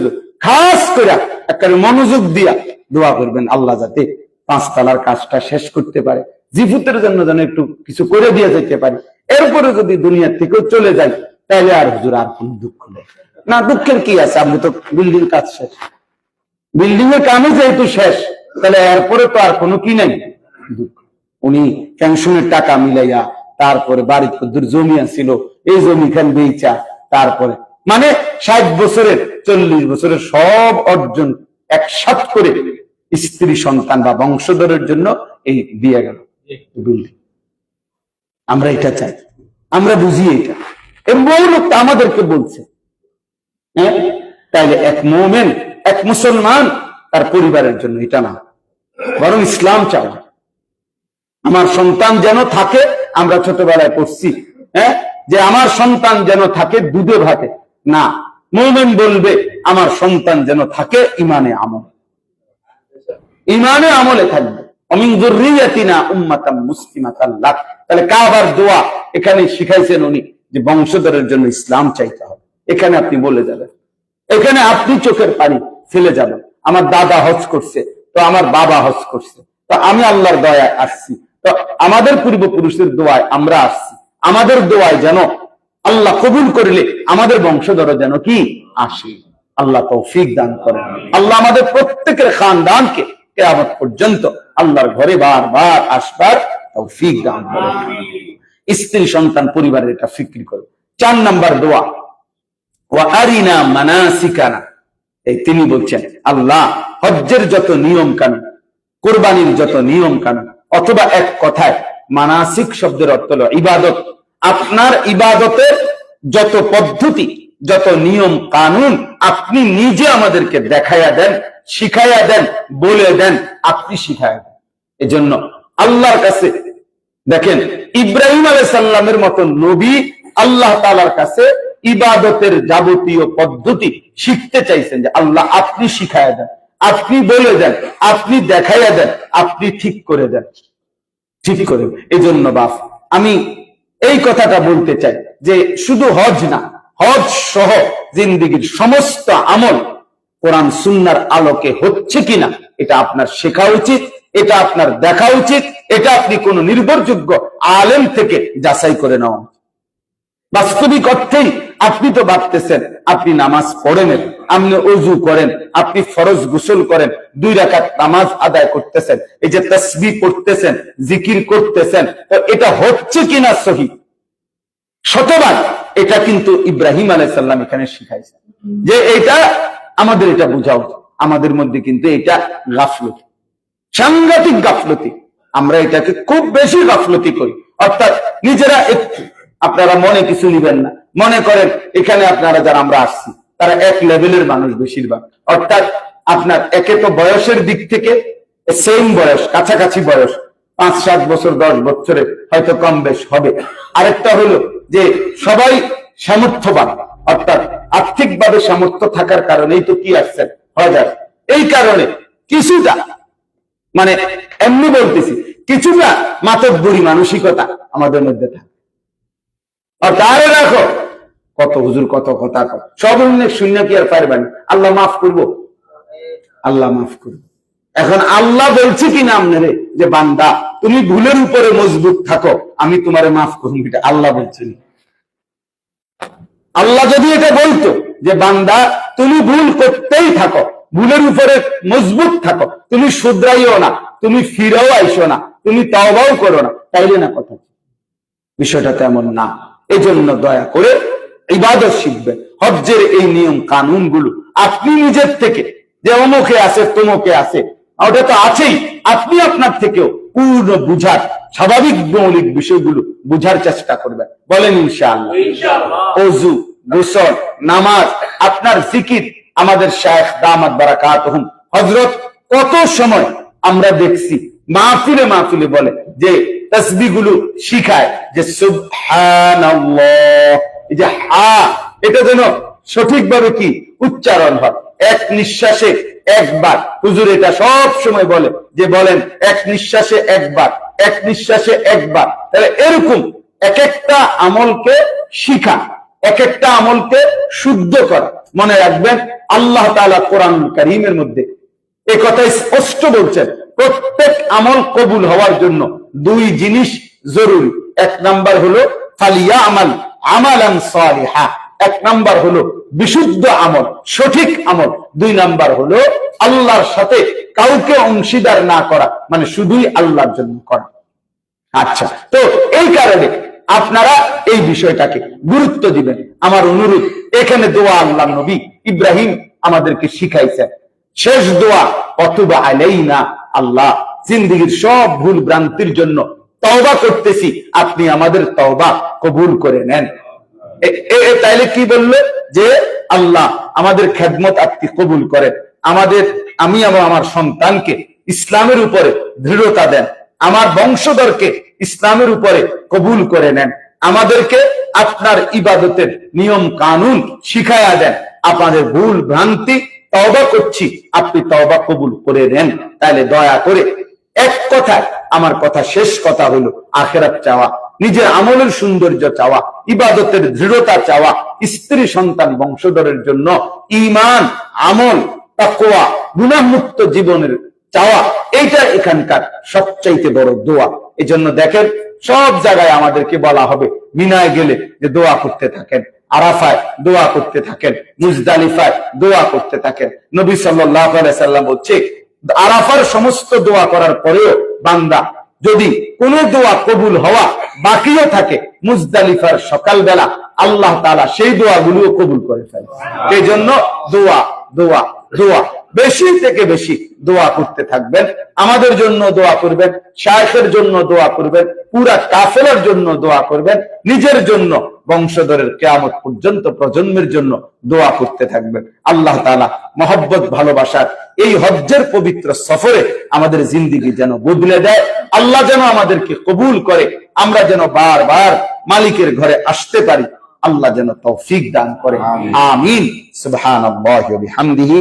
খাস করে একটা মনোযোগ দিয়া দোয়া করবেন, আল্লাহ যাতে 5 তলার কাজটা শেষ করতে পারে, জিফুতের জন্য যেন একটু কিছু করে দিয়ে যেতে পারে। এরপরে যদি দুনিয়ার থেকেও চলে যায় তাহলে আর হুজুর আর কোন দুঃখ নেই। না, দুঃখের কি আছে, আপনি তো বিল্ডিং কাজ শেষ, বিল্ডিং এর কামই যেহেতু শেষ, তাহলে এরপরে তো আর কোনো কি নেই দুঃখ। উনি পেনশনের টাকা মিলাইয়া তারপরে বাড়ির কদ্দুর জমি ছিল, এই জমি খান বেচা, তারপরে মানে 60 বছরের 40 বছরের সব অর্জন একসাথ করে স্ত্রী সন্তান বা বংশধরের জন্য এই দিয়ে গেল বিল্ডিং। আমরা এটা চাই, আমরা বুঝি এটা, এর বহু লোক আমাদেরকে বলছে। হ্যাঁ, তাইলে এক মুমিন, এক মুসলমান তার পরিবারের জন্য এটা না, বরং ইসলাম চাওয়া। আমার সন্তান যেন থাকে, আমরা ছোটবেলায় পড়ছি হ্যাঁ, যে আমার সন্তান যেন থাকে দুধে ভাতে, না, মুমিন বলবে আমার সন্তান যেন থাকে ইমানে আমলে, ইমানে আমলে থাকবে। অমিন যুররিয়াতিনা উম্মাতান মুসলিমাতান লাক। তাহলে কাবার দোয়া এখানে শিখাইছেন উনি, যে বংশধরের জন্য ইসলাম চাইতে হবে। এখানে আপনি বলে যাবেন, এখানে আপনি চোখের পানি ফেলে যাবেন, আমার দাদা হজ করছে, তো আমার বাবা হজ করছে, তো আমি আল্লাহর দয়ায় আসছি, তো আমাদের পূর্বপুরুষের দোয়ায় আমরা আসছি, আমাদের দোয়ায় যেন আল্লাহ কবুল করলে আমাদের বংশধর যেন কি আসে। আল্লাহ তৌফিক দান করেন। আল্লাহ আমাদের প্রত্যেকের খানদানকে কিয়ামত পর্যন্ত আল্লাহর ঘরে বারবার আসবার তৌফিক দান করেন। স্ত্রী সন্তান পরিবারের এটা ফিক্রি করে। 4 নাম্বার দোয়া, ওয়া আরিনা মানাসিকানা। এই তিনি বলছেন, আল্লাহ হজ্জের যত নিয়ম কানুন, কুরবানির যত নিয়ম কানুন, অথবা এক কথায় মানাসিক শব্দের অর্থ হলো ইবাদত, আপনার ইবাদতের যত পদ্ধতি, যত নিয়ম কানুন আপনি নিজে আমাদেরকে দেখাইয়া দেন, শিখাইয়া দেন, বলে দেন, আপনি শিখাইয়া দেন। এজন্য আল্লাহর কাছে দেখেন, ইব্রাহিম আলাইহিস সালামের মতো নবী আল্লাহ তাআলার কাছে ইবাদতের যাবতীয় পদ্ধতি শিখতে চাইছেন, যে আল্লাহ আপনি শিখাইয়া দেন, আপনি বলে দেন, আপনি দেখাইয়া দেন, আপনি ঠিক করে দেন, ঠিক করে। এই জন্য বাপ আমি এই কথাটা বলতে চাই যে শুধু হজ না, হজ সহ জিন্দেগীর সমস্ত আমল কোরআন সুন্নাহর আলোকে হচ্ছে কিনা এটা আপনার শেখা উচিত, এটা আপনার দেখা উচিত, এটা আপনি কোন নির্ভরযোগ্য আলেম থেকে যাচাই করে নেওয়া। বাস্তবিক অর্থেই আপনি তো ভাবতেছেন আপনি নামাজ পড়েন, আপনি ওযু করেন, আপনি ফরজ গোসল করেন, 2 রাকাত নামাজ আদায় করতেছেন, এই যে তাসবিহ পড়তেছেন, জিকির করতেছেন, তো এটা হচ্ছে কিনা সহি শতভাগ, এটা কিন্তু ইব্রাহিম আলাইহিস সালাম এখানে শিখাইছেন যে এটা আমাদের এটা বোঝা উচিত। আমাদের মধ্যে কিন্তু এটা গাফলতি, সাংঘাতিক গাফলতি, আমরা এটাকে খুব বেশি গাফলতি করি। অর্থাৎ নিজেরা একটু, আপনারা মনে কিছু নিবেন না, মনে করেন এখানে আপনারা যারা আমরা আসছি তারা এক লেভেলের মানুষ বেশিরভাগ, অর্থাৎ আপনার একে তো বয়সের দিক থেকে সেম বয়স, কাছাকাছি বয়স, 5-7 বছর 10 বছরে হয়তো কম বেশ হবে। আরেকটা হলো যে সবাই সামর্থ্যবান, অর্থাৎ আর্থিকভাবে সামর্থ্য থাকার কারণেই তো কি আসছেন হাজার, এই কারণে কিছুটা মানে এমনি বলতেছি কিছুটা মাতব্বরি মানসিকতা আমাদের মধ্যে থাকে। আর তারে রাখো কত হুজুর কত কথা সব শূন্য কি আর পারবেন, আল্লাহ মাফ করবো, আল্লাহ মাফ করবো। এখন আল্লাহ বলছে কিনা আপনারে যে বান্দা তুমি ভুলের উপরে মজবুত থাকো, আমি তোমারে মাফ করুন, এটা আল্লাহ বলছেন। আল্লাহ যদি এটা বলতো যে বান্দা তুমি ভুল করতেই থাকো, ভুলের উপরে মজবুত থাকো, তুমি শুধরাইও না, তুমি ফিরেও আইসো না, তুমি তওবাও করো না, তাইলে না কথা। বিষয়টা তেমন না। এজন্য দয়া করে ইবাদত শিখবেন। হজ্জের এই নিয়ম কানুন গুলো আপনি নিজের থেকে, যে অমুকে আছে তমুকে আছে, ওটা তো আছেই, আপনি আপনার থেকেও পূর্ণ বুঝার, স্বাভাবিক মৌলিক বিষয়গুলো বুঝার চেষ্টা করবেন। বলেন ইনশাআল্লাহ। ওযু, গোসল, নামাজ, আপনার জিকির, আমাদের শায়েখ দামাত বারাকাতুহুম হযরত কত সময় আমরা দেখছি মাহফিলে মাহফিলে বলে যে তাসবিহগুলো শিখায় যে সুবহানাল্লাহ, এই যে হা, এটা যেন সঠিকভাবে কি উচ্চারণ হয়। এক নিঃশ্বাসে একবার, হুজুর এটা সব সময় বলে যে বলেন এক নিঃশ্বাসে একবার, এক নিঃশ্বাসে একবার। তাহলে এরকম এক একটা আমলকে শিখা, এক একটা আমলকে শুদ্ধ করা। মনে রাখবেন আল্লাহ তাআলা কোরআনুল কারীমের মধ্যে এই কথা স্পষ্ট বলছেন, প্রত্যেক আমল কবুল হওয়ার জন্য দুই জিনিস জরুরি। এক নাম্বার হলো ফালিয়া আমাল আমালান সালিহা, এক নাম্বার হলো বিশুদ্ধ আমল, সঠিক আমল। দুই নাম্বার হলো আল্লাহর সাথে কাউকে অংশীদার না করা, মানে শুধুই আল্লাহর জন্য করা। আচ্ছা, তো এই কারণে আপনারা এই বিষয়টাকে গুরুত্ব দিবেন। আমার অনুরোধ, এখানে দোয়া আল্লাহ নবী ইব্রাহিম আমাদেরকে শিখাইছেন। শেষ দোয়া অতুবা আলাইনা, আল্লাহ জিন্দেগীর সব ভুল ভ্রান্তির জন্য তওবা করতেছি, আপনি আমাদের তওবা কবুল করে নেন। তাইলে কি বললো যে আল্লাহ আমাদের খেদমত আপনি কবুল করেন, আমি এবং আমার সন্তানকে ইসলামের উপরে দৃঢ়তা দেন, আমার বংশধরকে ইসলামের উপরে কবুল করে নেন, আমাদেরকে আপনার ইবাদতের নিয়ম কানুন শিখায়া দেন, আপনাদের ভুল ভ্রান্তি তওবা করছি, আপনি তওবা কবুল করে নেন। তাহলে দয়া করে এক কথায় আমার কথা, শেষ কথা হলো আখিরাত চাওয়া, নিজের আমলের সৌন্দর্য চাওয়া, ইবাদতের দৃঢ়তা চাওয়া, স্ত্রী সন্তান বংশধরের জন্য ঈমান, আমল, তাকওয়া, গুনাহমুক্ত জীবনের চাওয়া, এইটা এখানকার সবচাইতে বড় দোয়া। এই জন্য দেখেন সব জায়গায় আমাদেরকে বলা হবে মিনায় গেলে যে দোয়া করতে থাকেন, আরাফায় দোয়া করতে থাকেন, মুজদালিফায় দোয়া করতে থাকেন। নবী সাল্লাল্লাহু আলাইহি সাল্লাম বলছে আরাফার সমস্ত দোয়া করার পরেও বান্দা যদি কোন দোয়া কবুল হওয়া বাকিও থাকে, মুজদালিফার সকালবেলা আল্লাহ তাআলা সেই দোয়াগুলোও কবুল করে ফেলে। এই জন্য দোয়া দোয়া দোয়া, বেশি থেকে বেশি দোয়া করতে থাকবেন। আমাদের জন্য দোয়া করবেন, শায়েখের জন্য দোয়া করবেন, পুরা কাফেলার জন্য দোয়া করবেন, নিজের জন্য, বংশধরের কিয়ামত পর্যন্ত প্রজন্মের জন্য দোয়া করতে থাকবেন। আল্লাহ তাআলা মহব্বত ভালোবাসার এই হজ্জের পবিত্র সফরে আমাদের জিন্দেগি যেন বদলে দেয়, আল্লাহ যেন আমাদেরকে কবুল করে, আমরা যেন বারবার মালিকের ঘরে আসতে পারি, আল্লাহ যেন তৌফিক দান করে। আমিন। সুবহানাল্লাহি ওয়া বিহামদিহি।